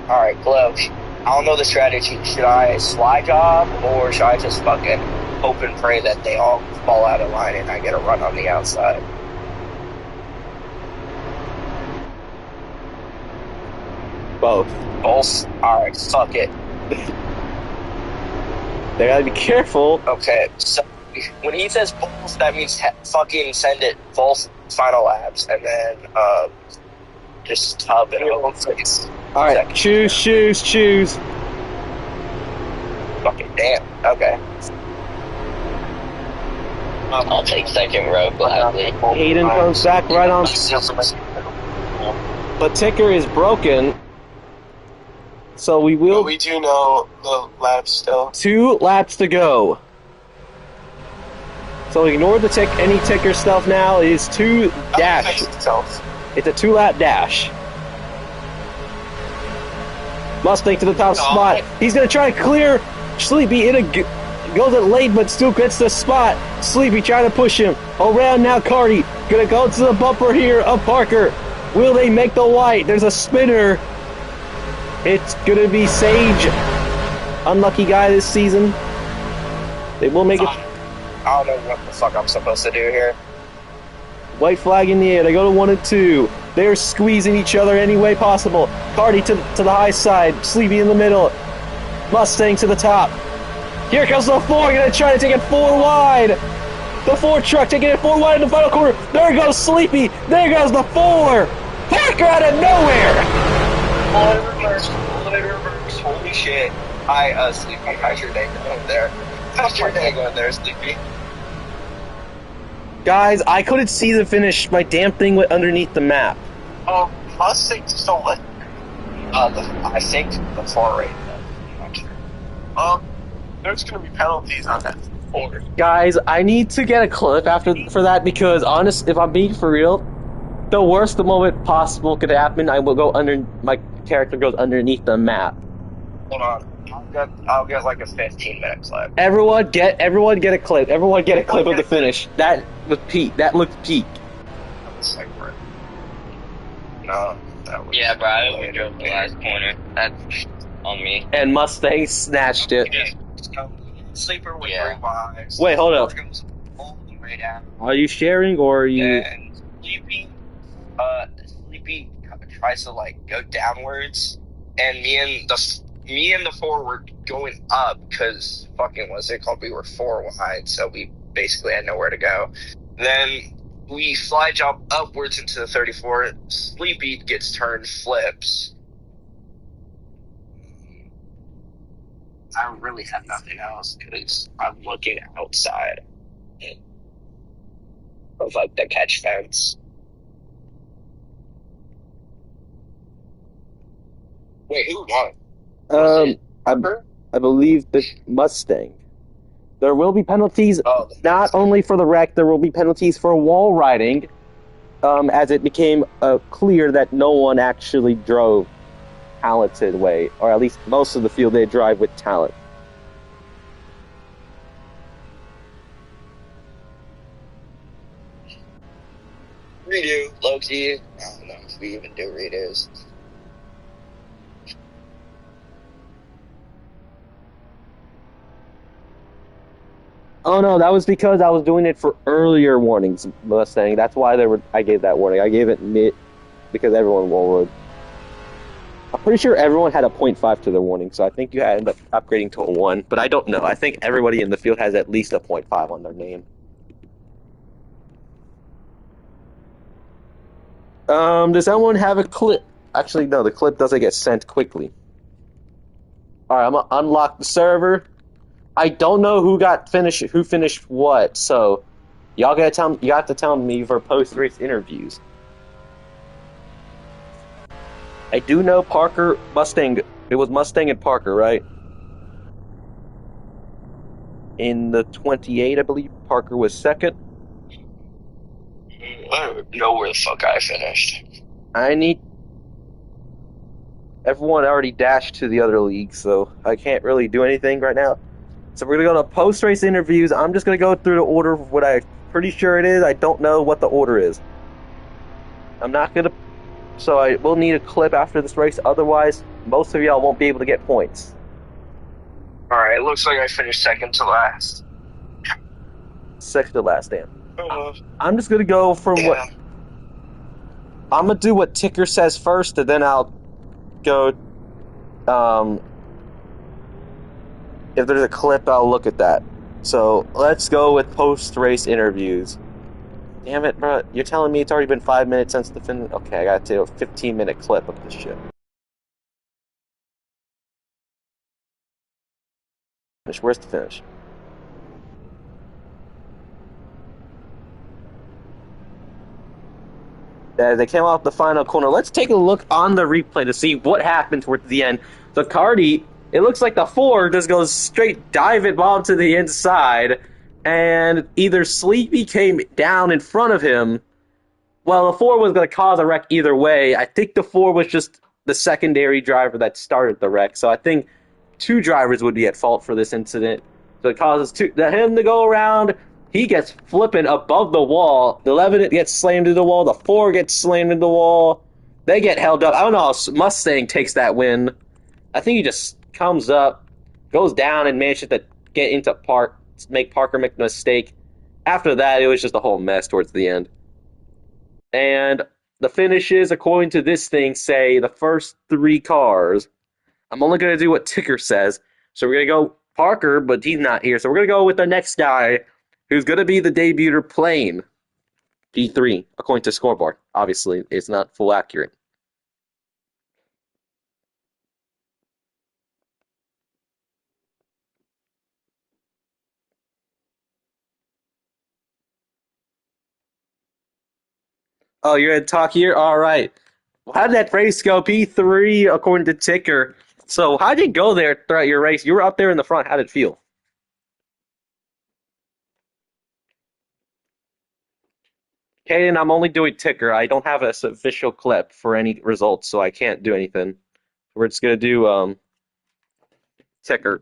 Speaker 2: Alright, Glow. I don't know the strategy. Should I slide job or should I just fucking hope and pray that they all fall out of line and I get a run on the outside?
Speaker 1: Both.
Speaker 2: Both? Alright, fuck it.
Speaker 1: They gotta be careful.
Speaker 2: Okay, so when he says both, that means fucking send it both final laps and then just tub it over.
Speaker 1: Alright, choose.
Speaker 2: Fucking damn. Okay.
Speaker 3: I'll take second row gladly.
Speaker 1: Hayden comes back right on. But ticker is broken. So we will.
Speaker 4: We do know the laps still.
Speaker 1: 2 laps to go. So ignore the any ticker stuff now. It is 2 dash. It's a 2-lap dash. Mustang to the top spot. He's gonna try to clear Sleepy. Goes it late, but still gets the spot. Sleepy trying to push him around now. Cardi gonna go to the bumper here of Parker. Will they make the white? There's a spinner. It's gonna be Sage. Unlucky guy this season. They will make it.
Speaker 2: I don't know what the fuck I'm supposed to do here.
Speaker 1: White flag in the air. They go to 1 and 2. They're squeezing each other any way possible. Cardi to the high side. Sleepy in the middle. Mustang to the top. Here comes the 4. Gonna try to take it 4 wide. The 4 truck taking it 4 wide in the final corner. There goes Sleepy. There goes the 4. Parker out of nowhere.
Speaker 2: Reverse. Holy shit. Sleepy, how's your day going there? How's your day going there, Sleepy?
Speaker 1: Guys, I couldn't see the finish. My damn thing went underneath the map.
Speaker 2: Mustang stole it. I think the far right. I'm not sure.
Speaker 4: There's going to be penalties on that forward.
Speaker 1: Guys, I need to get a clip for that because, honest, if I'm being for real, the worst moment possible could happen. I will go my character goes underneath the map.
Speaker 2: Hold on. I'll get like a 15-minute clip.
Speaker 1: Everyone get a clip. Everyone get a clip of the finish. That was peak. That looked peak.
Speaker 2: No, that was.
Speaker 3: Yeah, bro, I only drove the last corner. That's on me.
Speaker 1: And Mustang snatched it.
Speaker 2: Sleeper with
Speaker 3: Yeah.
Speaker 2: 3 wives.
Speaker 1: Wait, hold up.
Speaker 2: Goes all the way down.
Speaker 1: Are you sharing or are you?
Speaker 2: And Sleepy tries to like go downwards, and me and me and the 4 were going up because fucking what's it called? We were 4 wide, so we basically had nowhere to go. Then we fly jump upwards into the 34. Sleepy gets turned, flips. I really have nothing else because I'm looking outside of like the catch fence. Wait, who won?
Speaker 1: I believe the Mustang. There will be penalties, not only for the wreck, there will be penalties for wall riding, as it became clear that no one actually drove talented way, or at least most of the field they drive with talent.
Speaker 2: Redo, Loki. I don't know if we even do redos.
Speaker 1: Oh no, that was because I was doing it for earlier warnings, Mustang. That's why I gave that warning. I gave it mid because everyone wall rode. I'm pretty sure everyone had a 0.5 to their warning, so I think you end up upgrading to a 1, but I don't know. I think everybody in the field has at least a 0.5 on their name. Does anyone have a clip? Actually, no, the clip doesn't get sent quickly. Alright, I'm gonna unlock the server. I don't know who finished what, so you have to tell me for post-race interviews. I do know Mustang, it was Mustang and Parker, right? In the 28, I believe, Parker was second.
Speaker 2: I don't know where the fuck I finished.
Speaker 1: Everyone already dashed to the other league, so I can't really do anything right now. So we're going to go to post-race interviews. I'm just going to go through the order of what I'm pretty sure it is. I don't know what the order is. I'm not going to... So I will need a clip after this race. Otherwise, most of y'all won't be able to get points.
Speaker 2: Alright, it looks like I finished second to last.
Speaker 1: Second to last, damn. I'm just going to go from what... I'm going to do what Ticker says first, and then I'll go... if there's a clip, I'll look at that. So, let's go with post-race interviews. Damn it, bro. You're telling me it's already been 5 minutes since the finish? Okay, I gotta do a 15-minute clip of this shit. Where's the finish? As they came off the final corner, let's take a look on the replay to see what happened towards the end. So Cardi, it looks like the 4 just goes straight diving bomb to the inside, and either Sleepy came down in front of him. Well, the 4 was going to cause a wreck either way. I think the 4 was just the secondary driver that started the wreck, so I think 2 drivers would be at fault for this incident. So it causes him to go around. He gets flipping above the wall. The 11 gets slammed into the wall. The 4 gets slammed into the wall. They get held up. I don't know how Mustang takes that win. I think he just comes up, goes down, and manages to get into park, make Parker make a mistake. After that, it was just a whole mess towards the end. And the finishes, according to this thing, say the first 3 cars. I'm only going to do what Ticker says. So we're going to go Parker, but he's not here. So we're going to go with the next guy, who's going to be the debuter Plane. P3, according to scoreboard. Obviously, it's not full accurate. Oh, you're going to talk here? All right. How did that race go? P3, according to Ticker. So how did you go there throughout your race? You were up there in the front. How did it feel? Caden, I'm only doing Ticker. I don't have an official clip for any results, so I can't do anything. We're just going to do Ticker.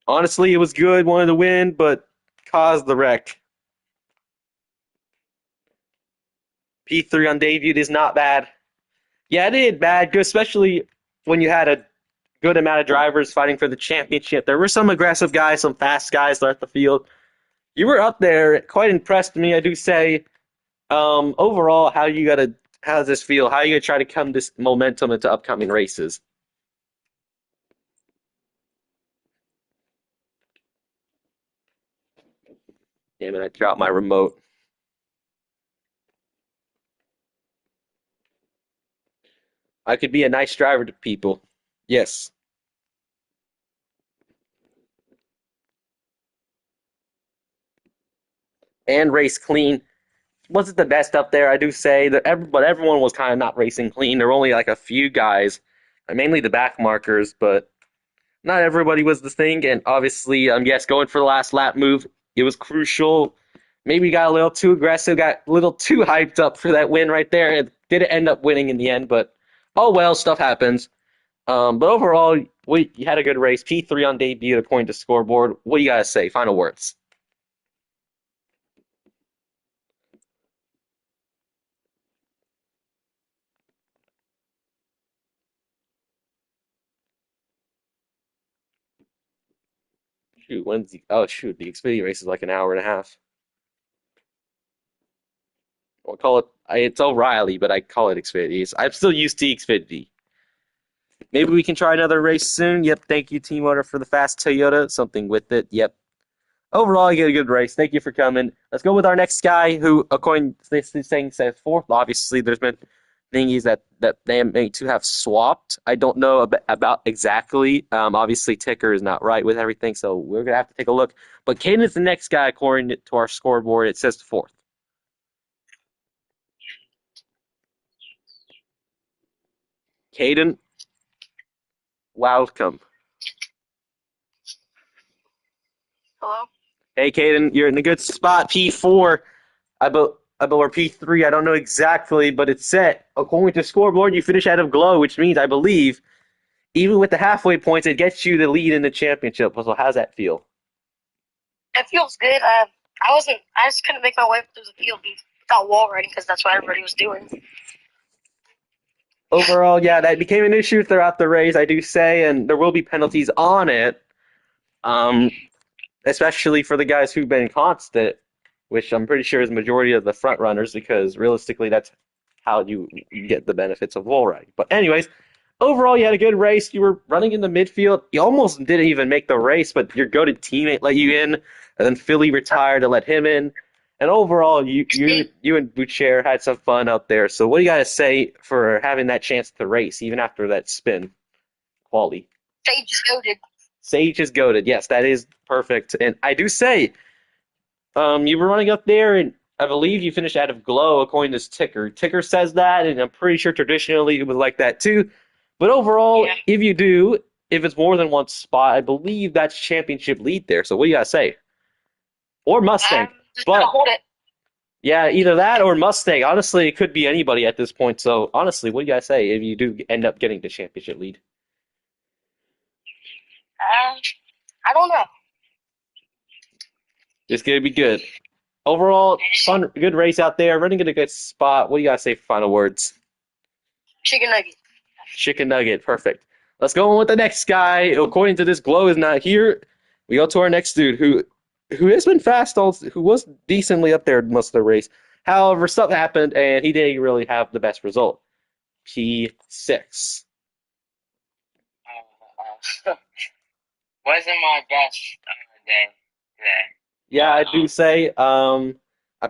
Speaker 1: Honestly, it was good. Wanted to win, but caused the wreck. P3 on debut is not bad. Yeah, it did bad, especially when you had a good amount of drivers fighting for the championship. There were some aggressive guys, some fast guys throughout the field. You were up there. It quite impressed me, I do say. Overall, how you got to How does this feel? How are you gonna try to come this momentum into upcoming races? Damn it, I dropped my remote. I could be a nice driver to people. Yes. And race clean. Wasn't the best up there, I do say. But everyone was kind of not racing clean. There were only like a few guys, mainly the back markers, but not everybody was the thing. And obviously, yes, going for the last lap move, it was crucial. Maybe got a little too aggressive, got a little too hyped up for that win right there. It didn't end up winning in the end, but oh well, stuff happens. But overall, you had a good race. P3 on debut according to scoreboard. What do you guys say? Final words. Shoot, when's oh shoot, the Xfinity race is like an hour and a half. I'll call it. It's O'Reilly, but I call it Xfinity. I'm still used to Xfinity. Maybe we can try another race soon. Yep. Thank you, Team Owner, for the fast Toyota. Something with it. Yep. Overall, you get a good race. Thank you for coming. Let's go with our next guy, who, according to this thing, says fourth. Obviously, there's been thingies that they may to have swapped. I don't know about exactly. Obviously, ticker is not right with everything, so we're gonna have to take a look. But Caden is the next guy according to our scoreboard. It says fourth. Caden, welcome.
Speaker 5: Hello?
Speaker 1: Hey, Caden, you're in a good spot. P4, or P3. I don't know exactly, but it's set. According to scoreboard, you finish out of glow, which means I believe, even with the halfway points, it gets you the lead in the championship. So how's that feel?
Speaker 5: It feels good. I just couldn't make my way through the field without wall riding because that's what everybody was doing.
Speaker 1: Overall, yeah, that became an issue throughout the race, I do say, and there will be penalties on it, especially for the guys who've been constant, which I'm pretty sure is the majority of the front runners, because realistically, that's how you get the benefits of wall riding. But anyways, overall, you had a good race. You were running in the midfield. You almost didn't even make the race, but your goated teammate let you in, and then Philly retired to let him in. And overall, you and Boucher had some fun out there. So what do you got to say for having that chance to race, even after that spin quality?
Speaker 5: Sage is goaded.
Speaker 1: Sage is goaded. Yes, that is perfect. And I do say, you were running up there, and I believe you finished out of glow according to this ticker. Ticker says that, and I'm pretty sure traditionally it was like that too. But overall,
Speaker 5: Yeah.
Speaker 1: if it's more than one spot, I believe that's championship lead there. So what do you got to say? Or Mustang.
Speaker 5: I'm just gonna hold it.
Speaker 1: Yeah, either that or Mustang. Honestly, it could be anybody at this point. So honestly, what do you guys say if you do end up getting the championship lead?
Speaker 5: I don't know.
Speaker 1: It's gonna be good. Overall, fun, good race out there. Running in a good spot. What do you guys say for final words?
Speaker 5: Chicken nugget.
Speaker 1: Chicken nugget, perfect. Let's go on with the next guy. According to this, Glow is not here. We go to our next dude, who has been fast, who was decently up there most of the race. However, stuff happened, and he didn't really have the best result. P6.
Speaker 3: Wasn't my best day today.
Speaker 1: Yeah, I do say. I'm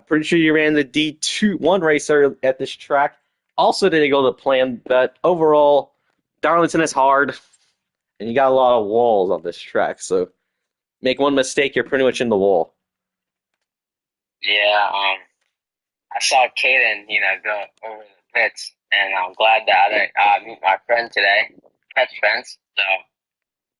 Speaker 1: pretty sure you ran the D1 racer at this track. Also didn't go to plan, but overall, Darlington is hard, and you got a lot of walls on this track. So make one mistake, you're pretty much in the wall.
Speaker 3: Yeah, I saw Kaden, go over the pits, and I'm glad that I meet my friend today, catch fence. So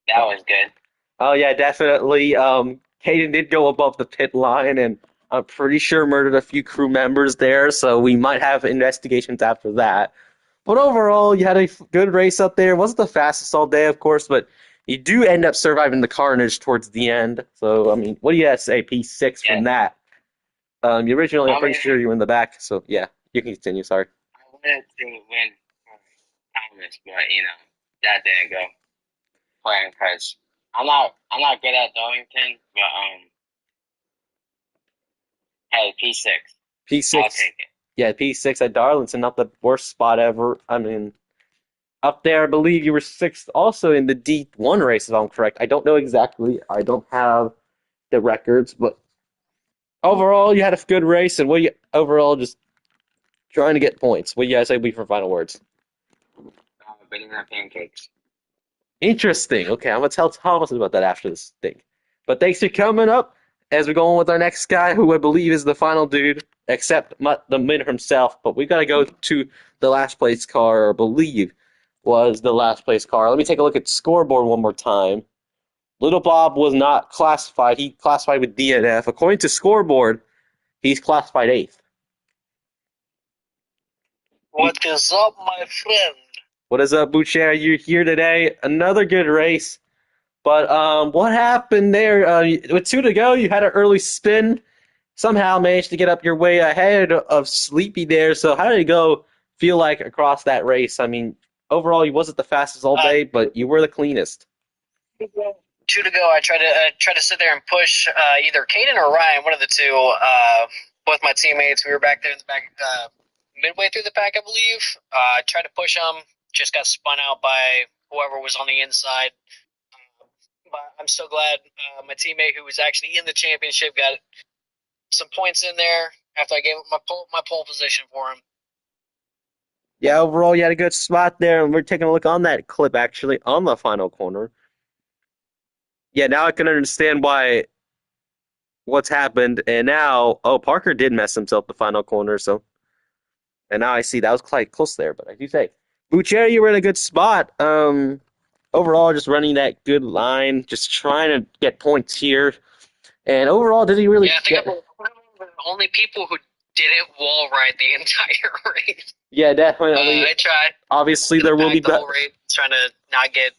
Speaker 3: that was good.
Speaker 1: Oh yeah, definitely. Caden did go above the pit line, and I'm pretty sure murdered a few crew members there. So we might have investigations after that. But overall, you had a good race up there. It wasn't the fastest all day, of course, but you do end up surviving the carnage towards the end. So I mean, what do you have to say? P6 from that. You originally, I'm pretty sure you were in the back. So yeah, you can continue. Sorry.
Speaker 3: I wanted to win for Thomas, but that didn't go plan because I'm not good at Darlington, but hey, P6.
Speaker 1: P6.
Speaker 3: I'll take it.
Speaker 1: Yeah, P6 at Darlington, not the worst spot ever. I mean, up there, I believe you were sixth also in the D1 race, if I'm correct. I don't know exactly. I don't have the records, but overall, you had a good race, and what you overall just trying to get points. What do you guys say we for final words?
Speaker 3: Banana pancakes.
Speaker 1: Interesting. Okay, I'm gonna tell Thomas about that after this thing. But thanks for coming up as we go on with our next guy, who I believe is the final dude, except the winner himself. But we gotta go to the last place car, or believe was the last place car. Let me take a look at the scoreboard one more time. Little Bob was not classified. He classified with DNF. According to scoreboard, he's classified eighth.
Speaker 6: What is up, my friend?
Speaker 1: What is up, Boucher? You're here today. Another good race. But what happened there? With two to go, you had an early spin. Somehow managed to get up your way ahead of Sleepy there. So how did it go feel like across that race? I mean, overall, you wasn't the fastest all day, but you were the cleanest.
Speaker 6: Two to go. I tried to sit there and push either Caden or Ryan, one of the two, with my teammates. We were back there in the back, midway through the pack, I believe. Tried to push them, just got spun out by whoever was on the inside. But I'm so glad my teammate, who was actually in the championship, got some points in there after I gave up my pole position for him.
Speaker 1: Yeah, overall, you had a good spot there, and we're taking a look on that clip actually on the final corner. Yeah, now I can understand what's happened, and now Parker did mess himself the final corner, so and now I see that was quite close there, but I do say Boucher, you were in a good spot. Overall, just running that good line, just trying to get points here, and overall, did he really?
Speaker 6: Yeah, I think I'm one of the only people who didn't wall ride the entire race.
Speaker 1: Yeah, definitely.
Speaker 6: I tried.
Speaker 1: Obviously, there will be
Speaker 6: the whole race, trying to not get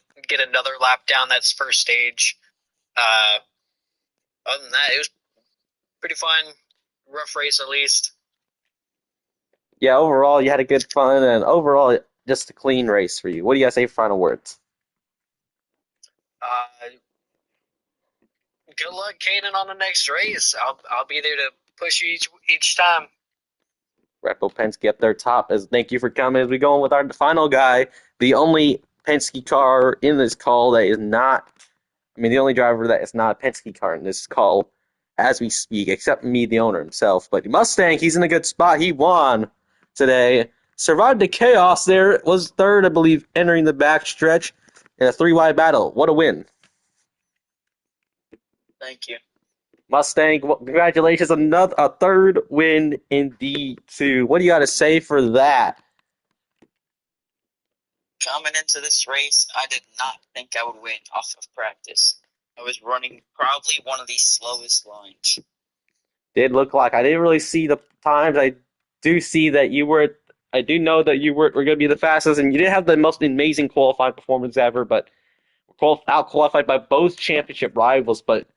Speaker 6: another lap down that first stage. Other than that, it was pretty fun, rough race at least.
Speaker 1: Yeah, overall, you had a good fun, and overall, just a clean race for you. What do you guys say for final words?
Speaker 6: Good luck, Caden, on the next race. I'll be there to push you each time.
Speaker 1: Repo Penske up there top. As thank you for coming. As we go on with our final guy, the only Penske car in this call that is not, I mean, the only driver that is not a Penske car in this call as we speak, except me, the owner himself. But Mustang, he's in a good spot. He won today. Survived the chaos there. Was third, I believe, entering the backstretch in a three-wide battle. What a win.
Speaker 6: Thank you.
Speaker 1: Mustang, congratulations. A third win in D2. What do you got to say for that?
Speaker 3: Coming into this race, I did not think I would win off of practice. I was running probably one of the slowest lines.
Speaker 1: Did look like I didn't really see the times. I do see that you were. I do know that you were going to be the fastest, and you did have the most amazing qualifying performance ever. But out qualified by both championship rivals. But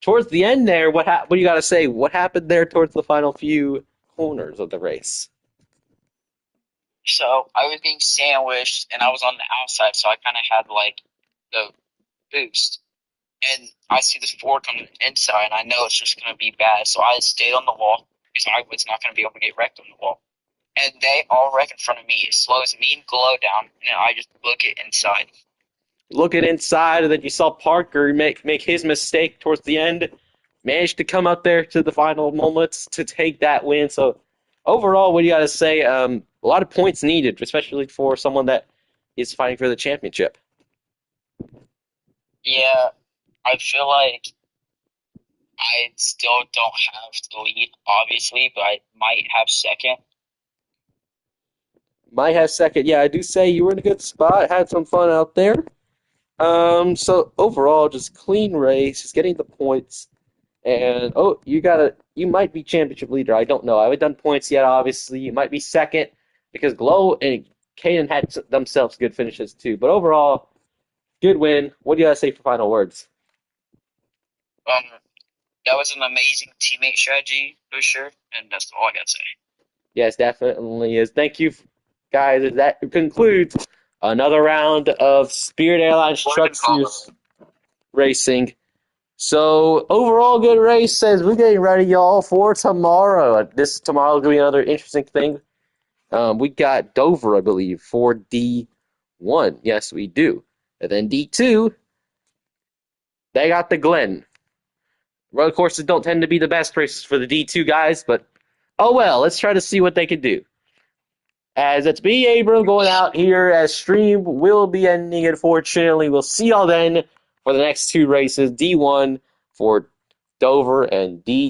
Speaker 1: towards the end there, what do you got to say? What happened there towards the final few corners of the race?
Speaker 3: So I was being sandwiched, and I was on the outside, so I kind of had like the boost. And I see this Ford coming inside, and I know it's just going to be bad. So I stayed on the wall because I was not going to be able to get wrecked on the wall. And they all wreck in front of me. It slows me and Glow down, and I just look it inside.
Speaker 1: Looking inside, and then you saw Parker make his mistake towards the end. Managed to come up there to the final moments to take that win. So overall, what do you got to say? A lot of points needed, especially for someone that is fighting for the championship.
Speaker 3: Yeah, I feel like I still don't have the lead, obviously, but I might have second.
Speaker 1: Might have second. Yeah, I do say you were in a good spot. Had some fun out there. So overall, just clean race, just getting the points. And you might be championship leader. I don't know. I haven't done points yet, obviously. You might be second because Glow and Caden had themselves good finishes too. But overall, good win. What do you got to say for final words?
Speaker 3: That was an amazing teammate strategy for sure, and that's all I got to say.
Speaker 1: Yes, definitely is. Thank you, guys. That concludes another round of Spirit Airlines Truck Series Racing. So overall, good race. Says we're getting ready, y'all, for tomorrow. Tomorrow is going to be another interesting thing. We got Dover, I believe, for D1. Yes, we do. And then D2, they got the Glen. Road courses don't tend to be the best races for the D2 guys, but oh well. Let's try to see what they can do. As it's me, Abram, going out here, as stream will be ending, unfortunately. We'll see y'all then for the next two races, D1 for Dover and D2.